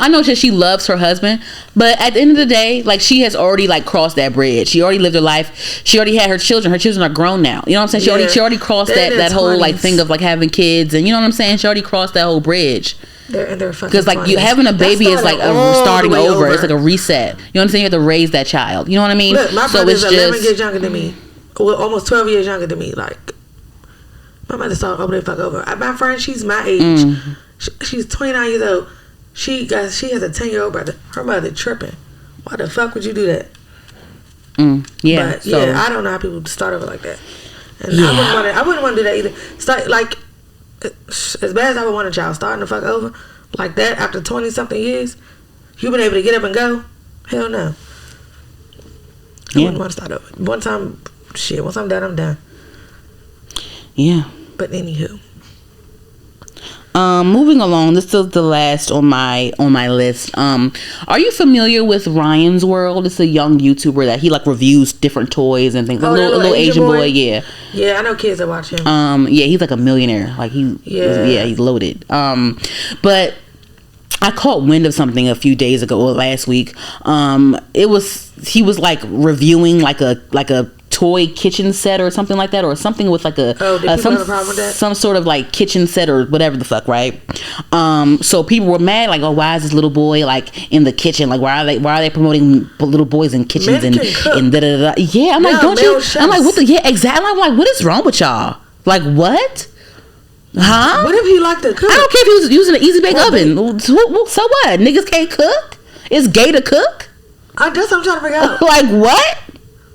I know that she loves her husband, but at the end of the day, like she has already crossed that bridge. She already lived her life. She already had her children. Her children are grown now. You know what I'm saying? She already crossed that whole thing of having kids, and you know what I'm saying? She already crossed that whole bridge. Because you having a baby is like starting over. It's like a reset. You know what I'm saying? You have to raise that child. You know what I mean? Look, my brother's 11 years younger than me. Well, almost 12 years younger than me. Like my mother started over the fuck over. My friend, she's my age. She's 29 years old. She has a 10-year-old brother. Her mother tripping. Why the fuck would you do that? Yeah. But yeah, I don't know how people start over like that. And I wouldn't want to do that either. Start as bad as I would want a child starting to fuck over like that after 20-something years. You been able to get up and go? Hell no. I wouldn't want to start over. Once I'm done, I'm done. Yeah. But anywho. Moving along, this is the last on my list. Are you familiar with Ryan's World? It's a young YouTuber that he reviews different toys and things. A little Asian boy, yeah. Yeah, I know kids that watch him. Yeah, he's like a millionaire. He's loaded. But I caught wind of something a few days ago or last week. He was reviewing like a toy kitchen set or something like that, or something with like did people have a problem with that? Some sort of like kitchen set or whatever the fuck, right? So people were mad, like, oh, why is this little boy like in the kitchen? Like, why are they promoting little boys in kitchens and da da da? Yeah, I'm like, don't you? I'm like, what the? Yeah, exactly. I'm like, what is wrong with y'all? Like, what? Huh? What if he liked to cook? I don't care if he was using an easy bake oven. So what? Niggas can't cook? It's gay to cook? I guess I'm trying to figure out. Like, what?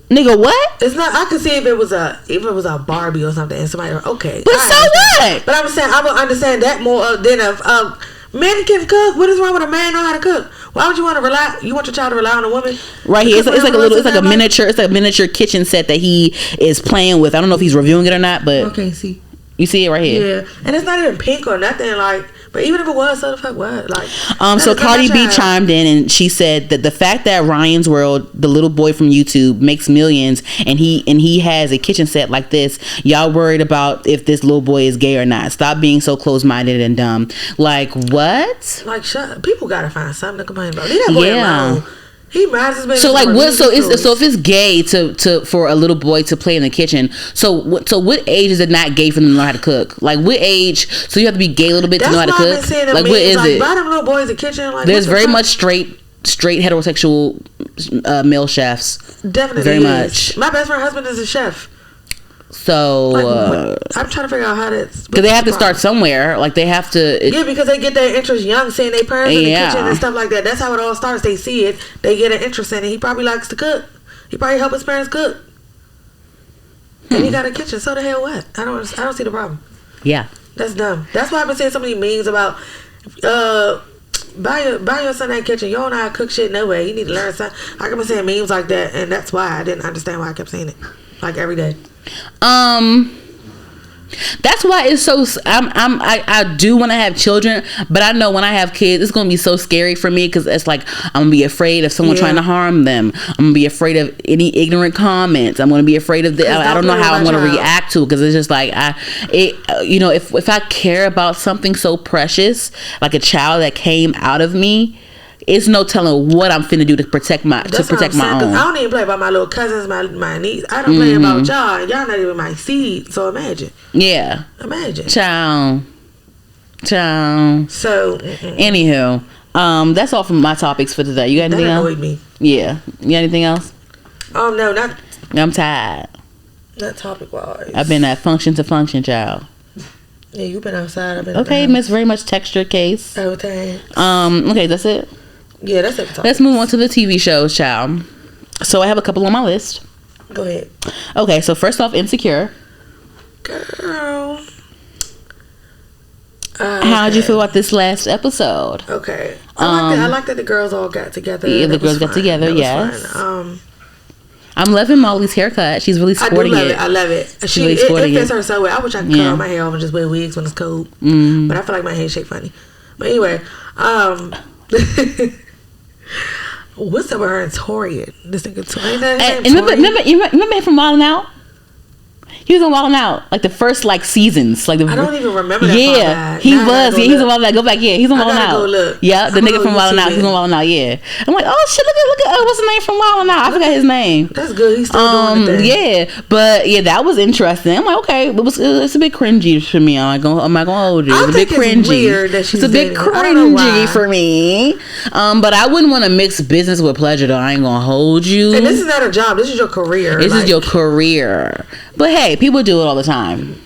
Nigga, what? It's not. I could see if it was a Barbie or something, and somebody okay. But so what? But I'm saying I would understand that more than if men can cook. What is wrong with a man know how to cook? Why would you want to rely? You want your child to rely on a woman? Right here, it's like a miniature kitchen set that he is playing with. I don't know if he's reviewing it or not, but okay, see. You see it right here. Yeah, and it's not even pink or nothing. Like, but even if it was, so the fuck what? Like, so Cardi B chimed in and she said that the fact that Ryan's World, the little boy from YouTube, makes millions and he has a kitchen set like this, y'all worried about if this little boy is gay or not? Stop being so close-minded and dumb. Like, what? Like, people gotta find something to complain about. Leave that boy alone. He might as well. So like what? So if it's gay to for a little boy to play in the kitchen. So what age is it not gay for them to know how to cook? Like what age? So you have to be gay a little bit to know how to cook. Like what is it? Buy them little boys a kitchen. Like, there's very much straight heterosexual male chefs. Definitely, very much. My best friend's husband is a chef. So I'm trying to figure out how that's because they have to start somewhere. Like they have to. Because they get their interest young, seeing their parents in the kitchen and stuff like that. That's how it all starts. They see it, they get an interest in it. He probably likes to cook. He probably help his parents cook. And he got a kitchen. So the hell what? I don't see the problem. Yeah, that's dumb. That's why I've been seeing so many memes about buy your son that kitchen. You don't know how to cook shit no way. You need to learn something. I've been seeing memes like that, and that's why I didn't understand why I kept seeing it like every day. That's why it's so. I do want to have children, but I know when I have kids, it's gonna be so scary for me because it's like I'm gonna be afraid of someone trying to harm them. I'm gonna be afraid of any ignorant comments. I'm gonna be afraid of I don't know how I'm gonna react to it because it's just like if I care about something so precious like a child that came out of me. It's no telling what I'm finna do to protect my own. I don't even play about my little cousins, my niece. I don't play about y'all. Y'all not even my seed. So imagine. Yeah. Imagine. Ciao. So. Anywho, that's all from my topics for today. You got anything else? That annoyed me. Yeah. You got anything else? No, not. I'm tired. Not topic wise. I've been at function to function, child. Yeah, you've been outside. I've been. Okay, Miss Very Much Texture Case. Oh, thanks. Okay, that's it. Yeah, that's it. Let's move on to the TV shows, child. So I have a couple on my list. Go ahead. Okay, so first off, Insecure. Girl. How'd you feel about this last episode? Okay. I like that the girls all got together. Yeah, the girls got together, yes. I'm loving Molly's haircut. She's really sporting it. I love it. She's really sporting it fits her so well. I wish I could cut all my hair off and just wear wigs when it's cold. But I feel like my hair shape funny. But anyway, what's up with her and Torian? This nigga Torian. Remember him from Wild 'N Out? He was on Wild 'N Out, like the first seasons. Like I don't even remember that. Yeah, he was. Yeah, he's on Wild 'N Out. Go back. Yeah, he's on Wild 'N Out. Go look. Yeah, the nigga from Wild 'N Out. He's on Wild 'N Out. Yeah. I'm like, oh shit, look at what's the name from Wild 'N Out? I forgot his name. That's good. He's still doing the thing. Yeah, but yeah, that was interesting. I'm like, okay, it's a bit cringy for me. I'm not gonna hold you. It's a bit cringy. Weird that she's it's a bit cringy for me. But I wouldn't want to mix business with pleasure, though. I ain't gonna hold you. And this is not a job. This is your career. This is your career. But hey, people do it all the time.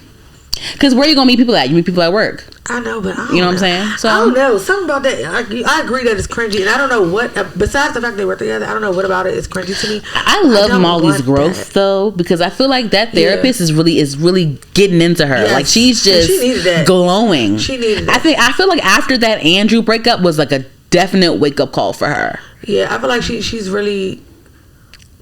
Because where you gonna meet people at? You meet people at work. I know, but I don't know what I'm saying? So I don't know. Something about that. I agree that it's cringy, and I don't know what. Besides the fact they work together, I don't know what about it is cringy to me. I love Molly's growth though, because I feel like that therapist is really getting into her. Yes. Like she's just glowing. She needed that. I feel like after that Andrew breakup was like a definite wake up call for her. Yeah, I feel like she's really.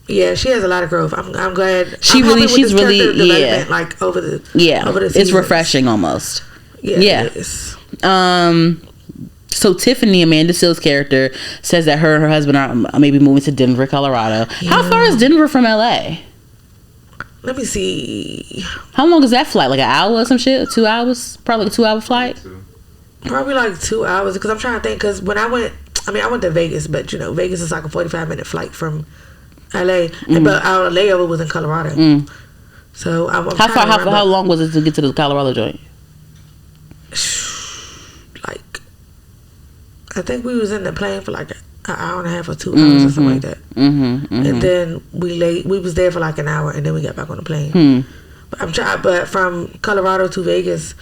Yeah, she has a lot of growth. I'm glad. She's really like over the it's refreshing almost. Yeah. It is. So Tiffany, Amanda Seale's character, says that her and her husband are maybe moving to Denver, Colorado. Yeah. How far is Denver from LA? Let me see. How long is that flight? Like an hour or some shit? 2 hours? Probably a 2-hour flight. Probably like 2 hours because I'm trying to think. Because when I went to Vegas, but Vegas is like a 45-minute flight from LA, but our layover was in Colorado. So how long was it to get to the Colorado joint? Like, I think we was in the plane for like an hour and a half or 2 hours or something like that. And then we was there for like an hour, and then we got back on the plane. But from Colorado to Vegas,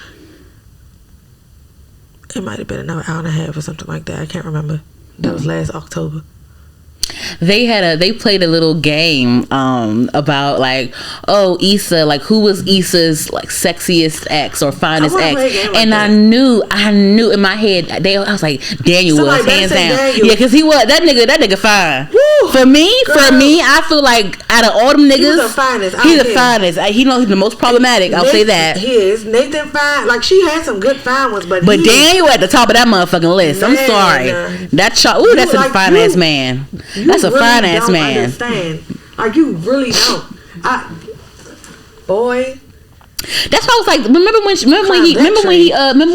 it might have been another hour and a half or something like that. I can't remember. That was last October. They played a little game about like, oh, Issa, like who was Issa's like sexiest ex or finest ex, and like I knew in my head I was like Daniel was hands down. Daniel. Yeah, because that nigga fine. Woo, for me, I feel like out of all them niggas, he's the finest. He knows he's the most problematic. I'll say that. He is. Nathan fine. Like she had some good fine ones, but Daniel at the top of that motherfucking list. Man, I'm sorry. That's a fine ass man. That's a really fine ass man. Understand. Like you really don't. Boy. That's why I was like, remember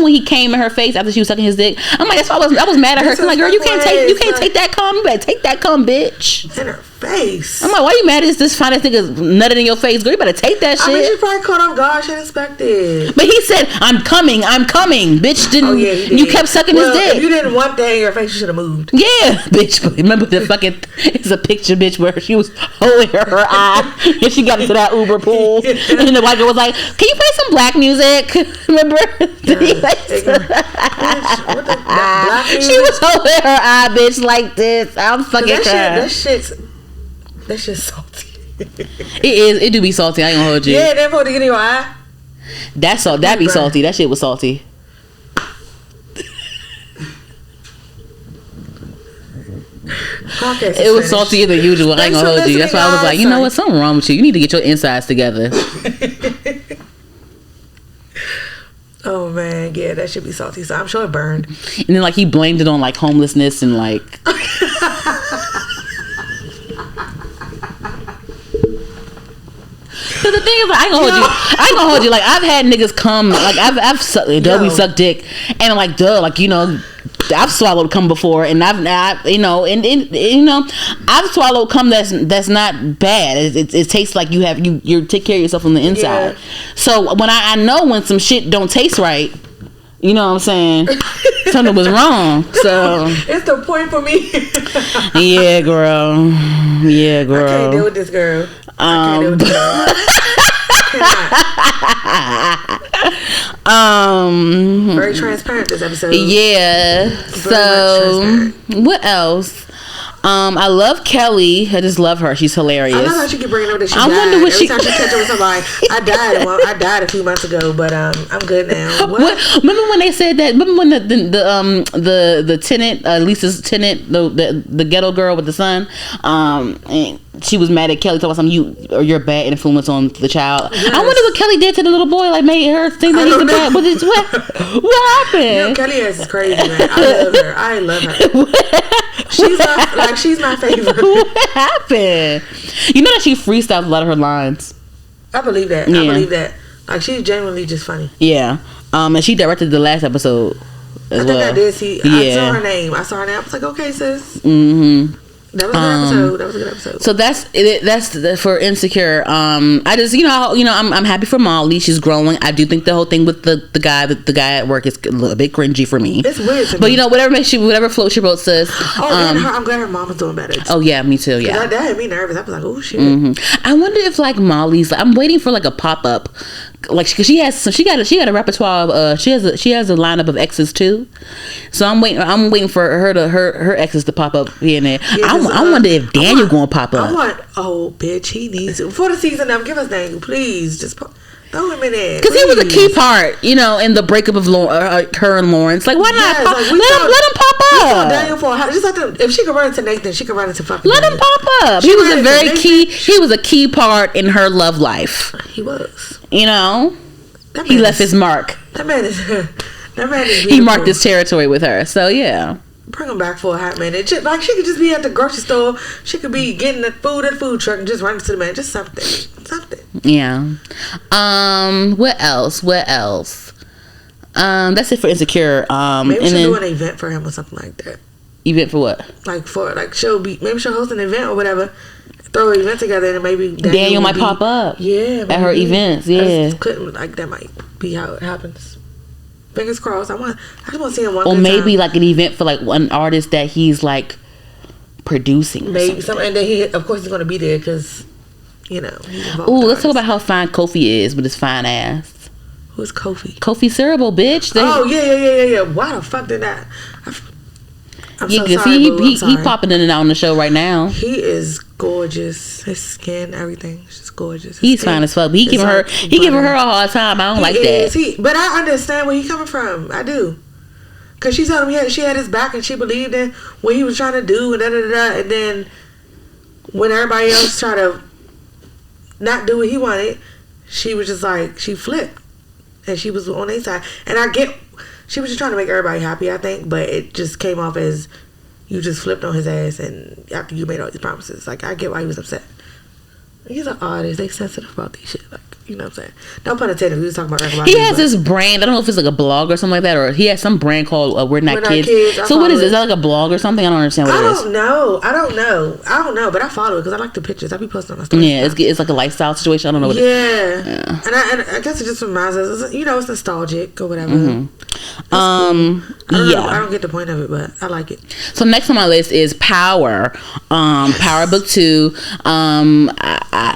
when he came in her face after she was sucking his dick? I'm like, that's why I was mad at her. I'm like, girl, you can't take that cum. You better take that cum, bitch. In her face. I'm like, why you mad at this finest nigga nutted in your face, girl? You better take that shit. I mean, she probably caught off guard. She didn't expect it. But he said, I'm coming, bitch. Didn't? Oh, yeah, he did. You kept sucking his dick. If you didn't want that in your face, you should have moved. Yeah, bitch. Remember the fucking? It's a picture, bitch, where she was holding her eye and she got into that Uber pool, and the white girl was like, "Can you play some black music?" Remember? She was holding her eye, bitch, like this. I'm fucking crying. That shit's salty. It is. It do be salty. I ain't gonna hold you. Yeah, therefore to get in your eye. That be salty. That shit was salty. It was saltier than usual. I ain't gonna hold you. That's why I was like, you know what? Something wrong with you. You need to get your insides together. Oh man, yeah, that should be salty. So I'm sure it burned. And then like he blamed it on like homelessness and like. So the thing is, like, I ain't gonna hold you. Like I've had niggas come, like I've sucked dick, and I'm like, duh, like you know, I've swallowed cum before, and I've swallowed cum that's not bad. It tastes like you take care of yourself on the inside. Yeah. So when I know when some shit don't taste right, you know what I'm saying? Something was wrong. So it's the point for me. Yeah, girl. I can't deal with this girl. Very transparent this episode. Yeah. So what else? I love Kelly. I just love her. She's hilarious. I love how she keep bringing up that she died. Wonder what every time she catch up with somebody. I died a few months ago, but I'm good now. Remember when they said that? Remember when the tenant, Lisa's tenant, the ghetto girl with the son, and she was mad at Kelly talking about something, you or your bad influence on the child. Yes. I wonder what Kelly did to the little boy, like made her think that he's a bad. What happened? You know, Kelly is crazy, man. I love her. She's my favorite. What happened? You know that she freestyled a lot of her lines. I believe that. Yeah. I believe that. Like she's genuinely just funny. Yeah. And she directed the last episode as well. I think I did see. Yeah. I saw her name. I was like, okay, sis. Mm-hmm. That was a good episode. So that's for Insecure. I just I'm happy for Molly. She's growing. I do think the whole thing with the guy at work is a little bit cringy for me. It's weird to me. But whatever floats your boat, sis. I'm glad her mom is doing better. Oh yeah, me too. Yeah, that had me nervous. I was like, oh shit. Mm-hmm. I wonder if like Molly's. I'm waiting for like a pop up. Like cause she got a repertoire of she has a lineup of exes too, so I'm waiting for her exes to pop up here and there. Yeah, I wonder if Daniel gonna pop up. Bitch, he needs to before the season up. Give us Daniel, please. Just throw him in there because he was a key part, in the breakup of her and Lawrence. Like why not? Let him pop up. Daniel just like if she could run into Nathan, she could run into fucking. Let him pop up. He was a very key. He was a key part in her love life. He was. He left his mark. That man is beautiful. He marked his territory with her. So yeah. Bring him back for a hot minute. Like she could just be at the grocery store. She could be getting the food at the food truck and just run to the man. Just something. Yeah. What else? That's it for Insecure. Maybe we should do an event for him or something like that. Event for what? Maybe she'll host an event or whatever. throw an event together and maybe Daniel might pop up. Yeah, at her events. Yeah, couldn't like that might be how it happens. Fingers crossed. I just want to see him one. Or maybe like an event for like one artist that he's like producing. Maybe something, and then he of course he's gonna be there because he's involved. Ooh, let's talk about how fine Kofi is with his fine ass. Who's Kofi? Kofi Cerebral, bitch. Yeah. Why the fuck did that? I'm so sorry, he popping in and out on the show right now. He is gorgeous. His skin, everything, she's gorgeous. He's fine as fuck. But he giving her a hard time. I don't like that. But I understand where he's coming from. I do. Cause she told him she had his back and she believed in what he was trying to do and and then when everybody else tried to not do what he wanted, she was just like she flipped and she was on their side. And I get. She was just trying to make everybody happy, I think, but it just came off as you just flipped on his ass and after you made all these promises. Like, I get why he was upset. He's an artist. They sensitive about these shit. Like, you know what I'm saying? No pun intended. We was talking about everybody. He has this brand. I don't know if it's like a blog or something like that, or he has some brand called We're Not Kids. So what is it? Is that like a blog or something? I don't understand what it is. I don't know, but I follow it because I like the pictures. I be posting on my story. Yeah, it's like a lifestyle situation. I don't know what it is. Yeah. And I guess it just reminds us, it's nostalgic or whatever. Mm-hmm. I don't get the point of it, but I like it. So next on my list is Power. Power Book 2.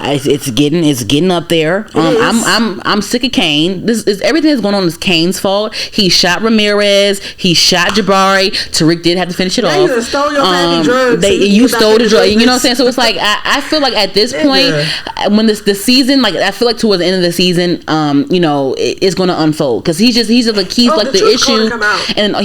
It's getting up there. I'm sick of Kane. Everything that's going on is Kane's fault. He shot Ramirez. He shot Jabari. Tariq did have to finish it off. You stole your family drugs. You stole the drug. You know what I'm saying? So it's like I feel like at this point, when the season, like I feel like towards the end of the season, it's going to unfold because he's the issue, and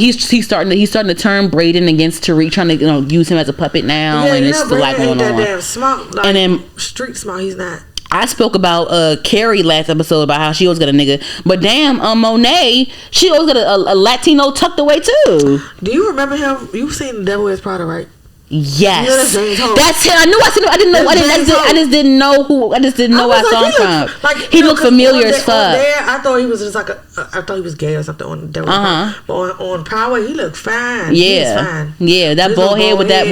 he's starting to turn Braden against Tariq, trying to use him as a puppet now, and it's a lot going on. Damn smart, like, and then street smart. He's not. I spoke about Carrie last episode about how she always got a nigga, but damn, Monet, she always got a Latino tucked away too. Do you remember him? You've seen The Devil Wears Prada, right? Yes, that's him. I knew. I didn't know. I just didn't know who. I just didn't know where I saw him from. Like, he looked familiar as fuck. I thought he was just like I thought he was gay or something on The Devil. But on Power, he looked fine. Yeah, fine. Yeah, that bald head with that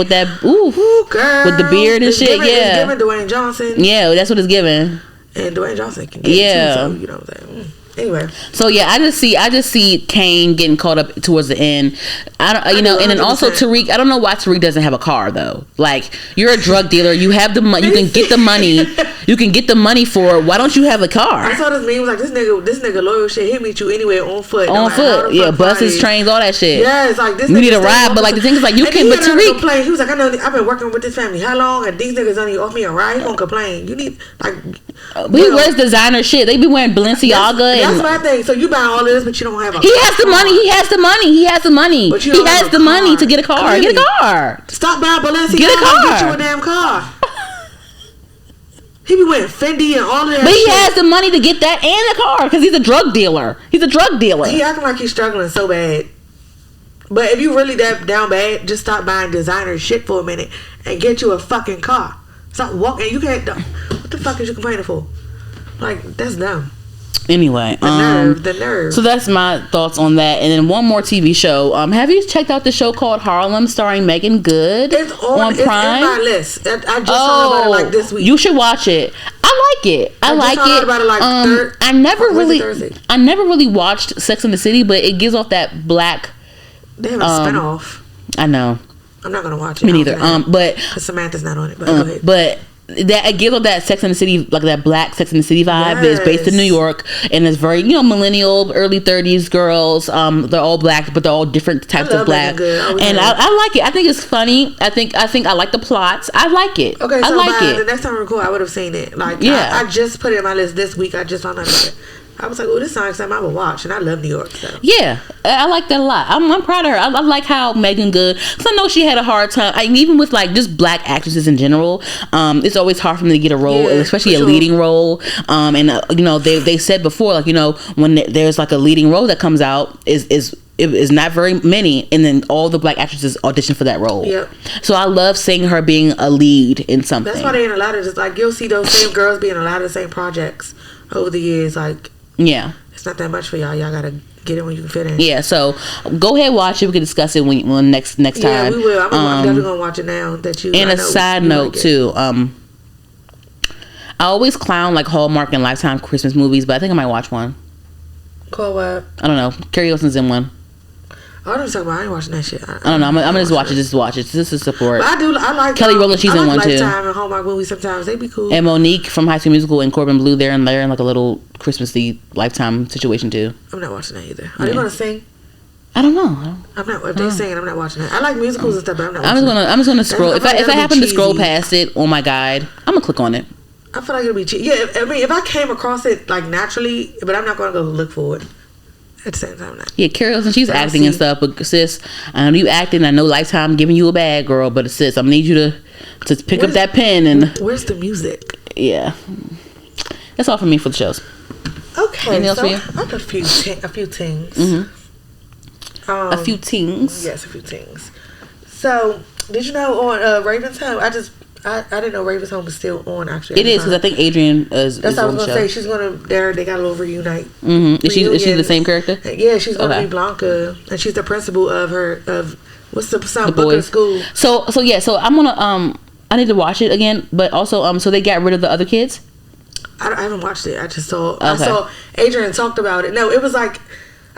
ooh, girl, with the beard and shit. Yeah, it's giving Dwayne Johnson. Yeah, that's what it's giving. And Dwayne Johnson can get it too, so you know what I'm saying. Anyway, so yeah, I just see Kane getting caught up towards the end. And then also Tariq. I don't know why Tariq doesn't have a car though. Like, you're a drug dealer, you have the money, you can get the money, for it. Why don't you have a car? I saw this meme was like this nigga loyal shit. He'll meet you anywhere on foot. Yeah, buses, trains, all that shit. Yeah, it's like this. You need a ride, but like the thing is like you can. But Tariq complain. He was like, I know I've been working with this family how long, and these niggas only off me a ride. He gonna complain. You need like. He wears designer shit. They be wearing Balenciaga. That's my thing. So you buying all this, but you don't have a car. He has the money. He has the money. But he has the money to get a car. Get a car. Stop buying Balenciaga. Get a car. Get you a damn car. He be wearing Fendi and all that. But he shit. has the money to get that and a car because he's a drug dealer. He acting like he's struggling so bad. But if you really that down bad, just stop buying designer shit for a minute and get you a fucking car. Stop walking. You can't. What the fuck is you complaining for? Like, that's dumb. Anyway, the nerve. So that's my thoughts on that. And then one more TV show. Have you checked out the show called Harlem, starring Megan Good? It's on Prime. It's in my list. I just heard about it like this week. You should watch it. I like it. I like heard about it like I never really watched Sex and the City, but it gives off that black. They have a spinoff. I know. I'm not gonna watch it. Me neither. But Samantha's not on it. But go ahead. But that it gives off that Sex and the City, like that black Sex and the City vibe. Yes. It's based in New York, and it's very millennial, early 30s girls. They're all black, but they're all different types of black. And I like it. I think it's funny. I think I like the plots. I like it. Okay, so I like it. The next time we record, I would have seen it. Like, yeah, I just put it in my list this week. I just found out about it. I was like, oh, this sounds like I would watch, and I love New York. So. Yeah, I like that a lot. I'm proud of her. I like how Megan Good, because I know she had a hard time. Even with like just black actresses in general, it's always hard for them to get a role, especially a leading role. And they said before, like, when there's like a leading role that comes out, is not very many, and then all the black actresses audition for that role. Yep. So I love seeing her being a lead in something. That's why they in a lot of just like you'll see those same girls be in a lot of the same projects over the years. Like. Yeah, it's not that much for y'all. Y'all gotta get it when you can fit in. Yeah, so go ahead, watch it. We can discuss it when next time. Yeah, we will. I'm definitely gonna watch it now. And a side note too. I always clown like Hallmark and Lifetime Christmas movies, but I think I might watch one. Call what? I don't know. Carrie Hilson's in one. I don't talk about. I ain't watching that shit. I don't know. I'm gonna just watch it. Just watch it. Just to support. But I like Kelly Rowland. She's in one too. Lifetime and Hallmark movies sometimes they be cool. And Monique from High School Musical and Corbin Bleu, they're in like a little Christmassy Lifetime situation too. I'm not watching that either. Are they gonna sing? I don't know. I'm not. If they singing, I'm not watching that. I like musicals and stuff, but I'm not. Watching I'm just gonna scroll. If I happen to scroll past it on my guide, I'm gonna click on it. I feel like it'll be cheap. Yeah, I mean, if I came across it like naturally, but I'm not gonna go look for it. At the same time, yeah, Carrie Hilson, she's acting and stuff, but sis, I know you acting. I know Lifetime giving you a bag, girl, but sis, I need you to pick up that pen and. Where's the music? Yeah, that's all for me for the shows. Okay, anything else for you? I have a few things. Mm-hmm. A few things. Yes, a few things. So, did you know on Raven's Home? I didn't know Raven's Home was still on. Actually, it is because I think Adrian is. That's what I was gonna say. She's gonna. They got a little reunite. Mm-hmm. Is she the same character? Yeah, she's gonna be Blanca, and she's the principal of what's the boys school. So I'm gonna I need to watch it again, but also so they got rid of the other kids. I haven't watched it. I just saw. I saw Adrian talked about it. No, it was like.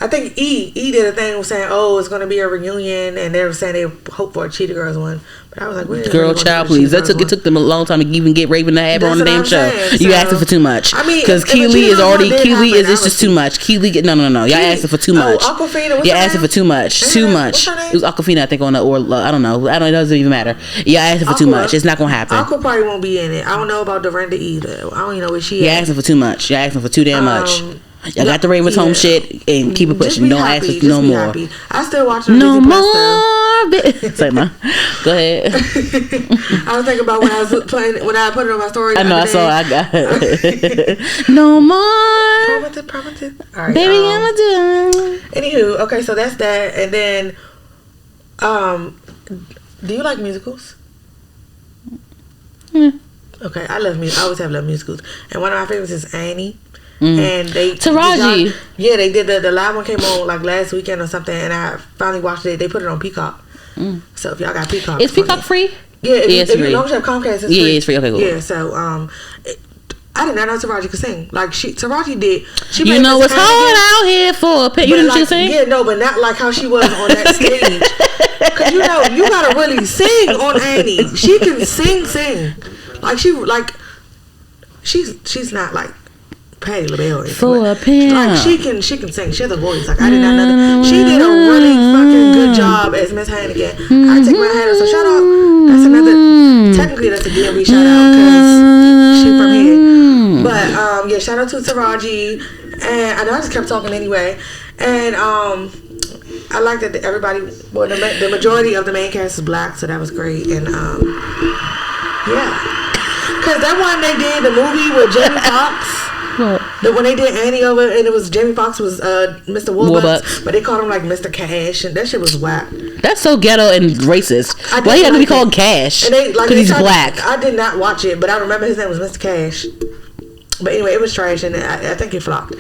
I think E did a thing saying, "Oh, it's going to be a reunion," and they were saying they hope for a Cheetah Girls one. But I was like, "Girl, child, please!" It took them a long time to even get Raven to have her on the damn show. You asking for too much. I mean, because Keely is just too much. Keely, no. Y'all asking for too much. Aquafina, y'all asking for too much. Too much. It was Aquafina, I think, on the I don't know. It doesn't even matter. Y'all asking for too much. It's not gonna happen. Aqua probably won't be in it. I don't know about Dorinda either. I don't even know where she. Y'all asking for too much. Y'all asking for too damn much. Y'all got the Raven's Home shit and keep it pushing. Don't ask for no more. Happy. I still watch her. No more. Sorry, ma. Go ahead. I was thinking about when I was playing when I put it on my story. I know. I saw. I got it. No more. Prompted. All right. Baby, I'ma do. Anywho, okay, so that's that, and then, do you like musicals? Okay, I love music. I always have loved musicals, and one of my favorites is Annie. And they Taraji. They did the live one came on like last weekend or something, and I finally watched it. They put it on Peacock. So if y'all got Peacock, is Peacock free? Yeah, if you don't have Comcast, it's free. Yeah, it's free. Okay, cool. Yeah, so I did not know Taraji could sing. Like Taraji did. She you know it's hard out here for a pet. You didn't sing? Yeah, no, but not like how she was on that stage. Cause you gotta really sing on Annie. She can sing. She's not like Patti LaBelle for a pimp. Like she can sing. She has a voice. Like I did not know that. She did a really fucking good job as Miss Hannigan. I take my hat off. So shout out. That's another. Technically, that's a DMV shout out because she from here. But yeah, shout out to Taraji. And I know I just kept talking anyway. And I like that everybody. Well, the majority of the main cast is black, so that was great. And yeah. Cause that one they did the movie with Jamie Foxx. When they did Annie over, and it was Jamie Foxx was Mr. Warbucks, but they called him like Mr. Cash, and that shit was whack. That's so ghetto and racist. Why he had to be called Cash? Because he's black. I did not watch it, but I remember his name was Mr. Cash. But anyway, it was trash, and I think it flopped.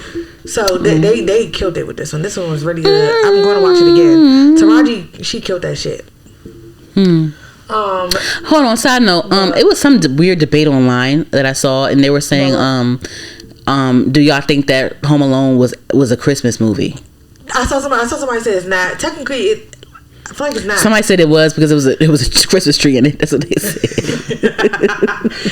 So they killed it with this one. This one was really good. I'm going to watch it again. Taraji, she killed that shit. Hold on. Side note. It was some weird debate online that I saw, and they were saying, do y'all think that Home Alone was a Christmas movie? I saw somebody say it's not. Technically, I feel like it's not. Somebody said it was because it was a Christmas tree in it. That's what they said.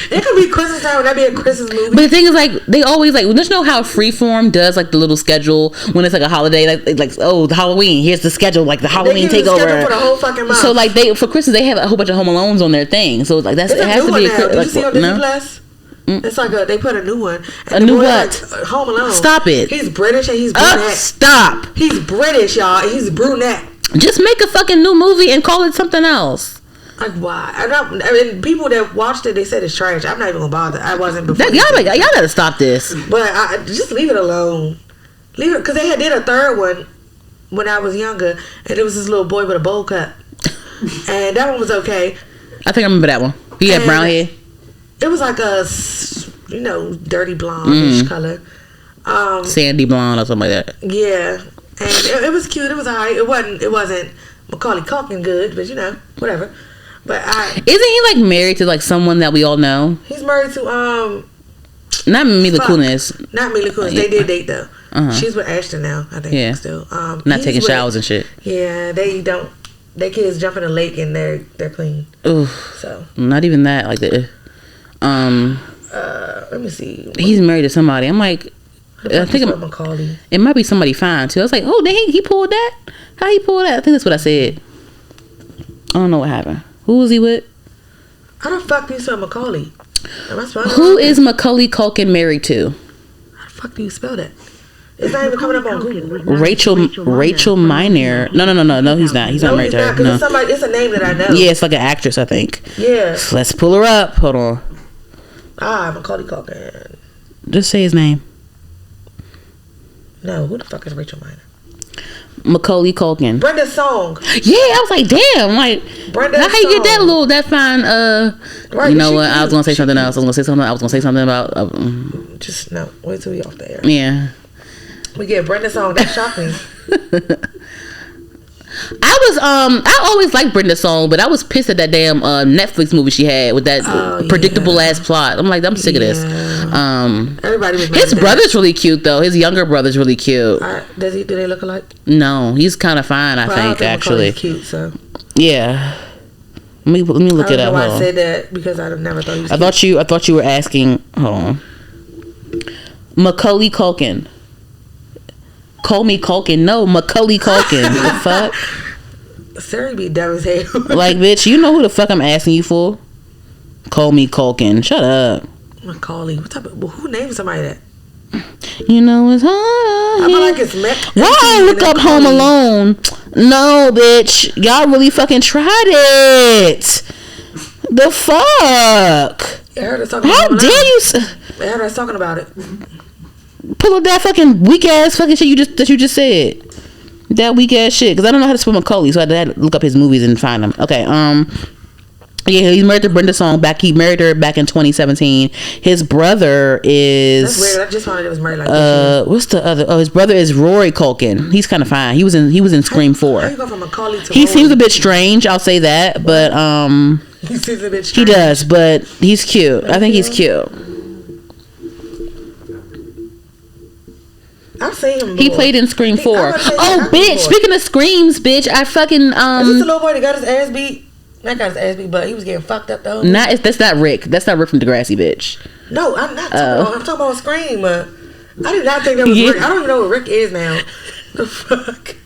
It could be Christmas time. Would that be a Christmas movie? But the thing is, like, they always like. Don't you know how Freeform does like the little schedule when it's like a holiday, like oh, the Halloween. Here's the schedule, like the Halloween takeover for the whole fucking month. So like for Christmas they have a whole bunch of Home Alones on their thing. So it's like it has to be. Did you see on Disney Plus? It's like they put a new one. And a new what? Like, Home Alone. Stop it. He's British and he's brunette. Stop. He's British, y'all. And he's brunette. Just make a fucking new movie and call it something else. Like why? I mean, people that watched it, they said it's trash. I'm not even gonna bother. I wasn't before. Y'all gotta stop this. But just leave it alone. Leave it because they did a third one when I was younger, and it was this little boy with a bowl cut, and that one was okay. I think I remember that one. He had brown hair. It was like a dirty blonde-ish color, sandy blonde or something like that. Yeah, and it was cute. It was alright. It wasn't Macaulay Culkin good, but whatever. But isn't he like married to like someone that we all know? He's married to Not Mila Kunis. Not Mila Kunis. They did date though. She's with Ashton now, I think. Yeah. Still. Not taking showers and shit. Yeah, they don't. Their kids jump in the lake and they're clean. Oof. So. Not even that. Like the. Let me see. He's married to somebody. I'm like. I think it might be somebody fine too. I was like, oh, dang, he pulled that. How he pulled that? I think that's what I said. I don't know what happened. Who was he with? How the fuck do you spell Macaulay? Who is Macaulay Culkin married to? How the fuck do you spell that? It's not even coming up on Google. Rachel Minor. No, he's not. He's not married to her. No. It's a name that I know. Yeah, it's like an actress, I think. Yeah. So let's pull her up. Hold on. Macaulay Culkin. Just say his name. No, who the fuck is Rachel Minor? Macaulay Culkin. Brenda Song. Yeah, I was like, damn, like, Brenda how you get that fine? Right, you know what? I was gonna say something else. I was gonna say something about. Just no. Wait till we off the air. Yeah. We get Brenda Song. That shocked me. I always liked Brenda Song, but I was pissed at that damn Netflix movie she had with that predictable ass plot. I'm like, I'm sick of this. Everybody was. His brother's really cute though. His younger brother's really cute. Do they look alike? No, he's kind of fine. I think actually. Cute, so. Yeah. Let me look it up. I said that because I never thought he was. I thought you were asking. Hold on. Macaulay Culkin. Call me Culkin. No, Macaulay Culkin. The fuck? Siri be dumb as hell. Like, bitch, you know who the fuck I'm asking you for? Call me Culkin. Shut up. Macaulay. What type of? Who named somebody that? You know it's hard. I feel like it's why I look up Home Alone? No, bitch. Y'all really fucking tried it. The fuck? I heard us talking How about dare you? I heard us talking about it. Pull up that fucking weak ass fucking shit you just said. That weak ass shit. Because I don't know how to spell Macaulay, so I had to look up his movies and find them. Okay, yeah, he's married to Brenda Song. He married her back in 2017. His brother is. That's weird. I just found out it was married like that. What's the other? Oh, his brother is Rory Culkin. He's kind of fine. He was in Scream 4. How you go from Macaulay to He Rory? seems a bit strange. I'll say that, but he seems a bit strange. He does, but he's cute. I think he's cute. I've seen him. He played in Scream 4. Oh, bitch! Speaking of screams, bitch, I fucking Is this the little boy that got his ass beat? Not got his ass beat, but he was getting fucked up though. That's not Rick. That's not Rick from Degrassi, bitch. No, I'm not talking about. I'm talking about Scream. I did not think that was Rick. I don't even know what Rick is now. The fuck.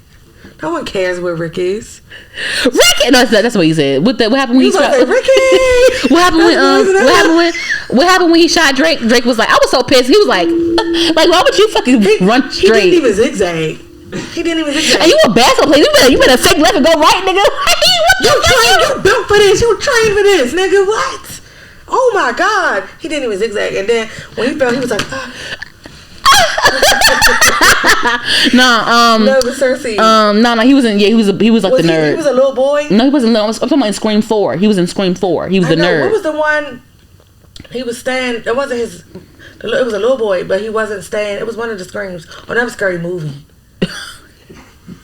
No one cares what Rick is. Rick. No, that's what he said. What happened when he shot Ricky? What happened when he shot Drake? Drake was like, I was so pissed. He was like, why would you fucking run straight? He didn't even zigzag. And you a basketball player. You better fake left and go right, nigga. You built for this. You trained for this, nigga. What? Oh my god. He didn't even zigzag. And then when he fell, he was like, No, but Cersei. No, he wasn't. Yeah, he was like the nerd. He was a little boy. No, he wasn't. No, I'm talking about in Scream 4. He was in Scream 4. He was the nerd. What was the one? He was staying. It wasn't his. It was a little boy, but he wasn't staying. It was one of the Screams. Another scary movie.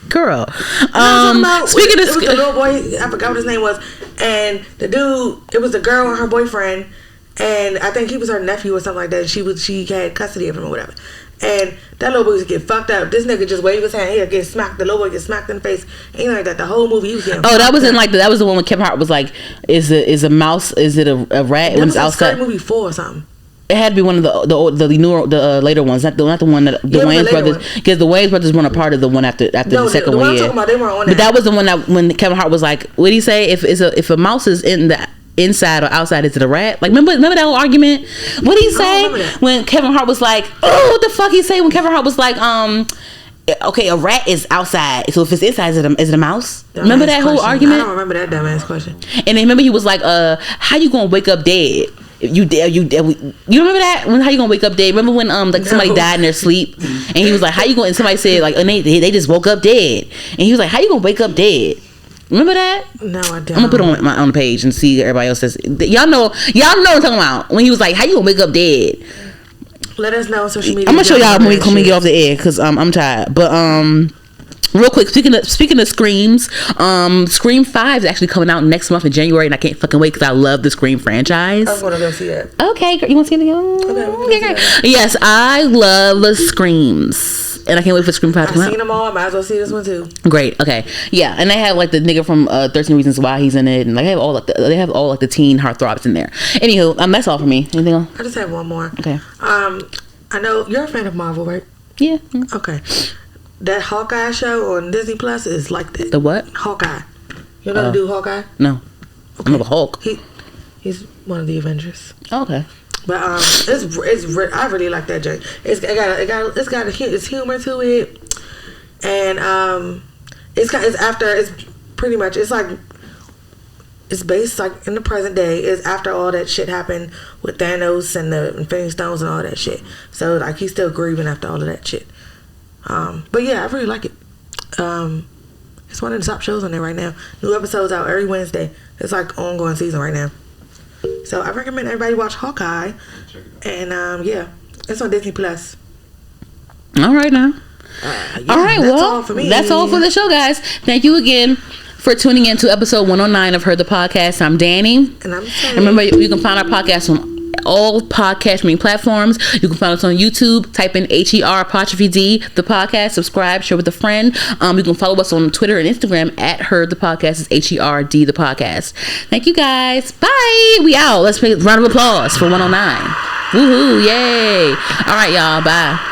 Girl. Speaking of, it was the little boy. I forgot what his name was, and the dude. It was the girl and her boyfriend, and I think he was her nephew or something like that. She had custody of him or whatever. And that little boy used to get fucked up. This nigga just waved his hand. He'd get smacked. The little boy get smacked in the face. Ain't like that. The whole movie he was getting. Oh, that was in like that was the one when Kevin Hart was like, "Is a mouse? Is it a rat?" That was outside. Movie 4 or something. It had to be one of the newer later ones, not the one that the Wayans brothers, because the Wayans brothers weren't a part of the one after the second the one. I'm talking about, they weren't on that. But that was the one that when Kevin Hart was like, what did he say? If a mouse is in the inside or outside, is it a rat? Like remember that whole argument? What did he say when Kevin Hart was like, oh, what the fuck he say when Kevin Hart was like, okay, a rat is outside, so if it's inside, is it a mouse? Remember that whole argument? I don't remember that dumbass question. And then remember he was like, how you gonna wake up dead? You remember that? How you gonna wake up dead? Remember when somebody died in their sleep and he was like, how you gonna, and somebody said like, and they just woke up dead, and he was like, how you gonna wake up dead? Remember that? No, I don't. I'm gonna put it on the page and see everybody else says. Y'all know what I'm talking about when he was like, how you gonna wake up dead? Let us know on social media. I'm gonna show y'all when we get off the air because I'm tired. But Real quick, speaking of Screams, Scream 5 is actually coming out next month in January, and I can't fucking wait because I love the Scream franchise. I'm gonna go see it. Okay, you want to see it again? Okay, great. Yes, I love Screams, and I can't wait for Scream 5 to come out. I've seen them all. I might as well see this one too. Great. Okay. Yeah, and they have like the nigga from 13 Reasons Why he's in it, and like they have all like the teen heartthrobs in there. Anywho, that's all for me. Anything else? I just have one more. Okay. I know you're a fan of Marvel, right? Yeah. Okay. That Hawkeye show on Disney Plus is like that. The what? Hawkeye. You know the dude Hawkeye? No. Okay. I know the Hulk. He's one of the Avengers. Oh, okay. But I really like that joke. It's humor to it, and it's based like in the present day. It's after all that shit happened with Thanos and the Infinity Stones and all that shit. So like he's still grieving after all of that shit. But yeah, I really like it. It's one of the top shows on there right now. New episodes out every Wednesday. It's like ongoing season right now. So I recommend everybody watch Hawkeye. And yeah, it's on Disney Plus. All right now. All right, that's all for me. That's all for the show, guys. Thank you again for tuning in to episode 109 of Heard the Podcast. I'm Danny. And I'm Tay. Remember, you can find our podcast on all podcast streaming platforms. You can find us on YouTube. Type in HER''D the podcast. Subscribe, share with a friend. You can follow us on Twitter and Instagram at Heard the Podcast. It's HER'D the podcast. Thank you guys. Bye. We out. Let's make a round of applause for 109. Woohoo! Yay! All right, y'all. Bye.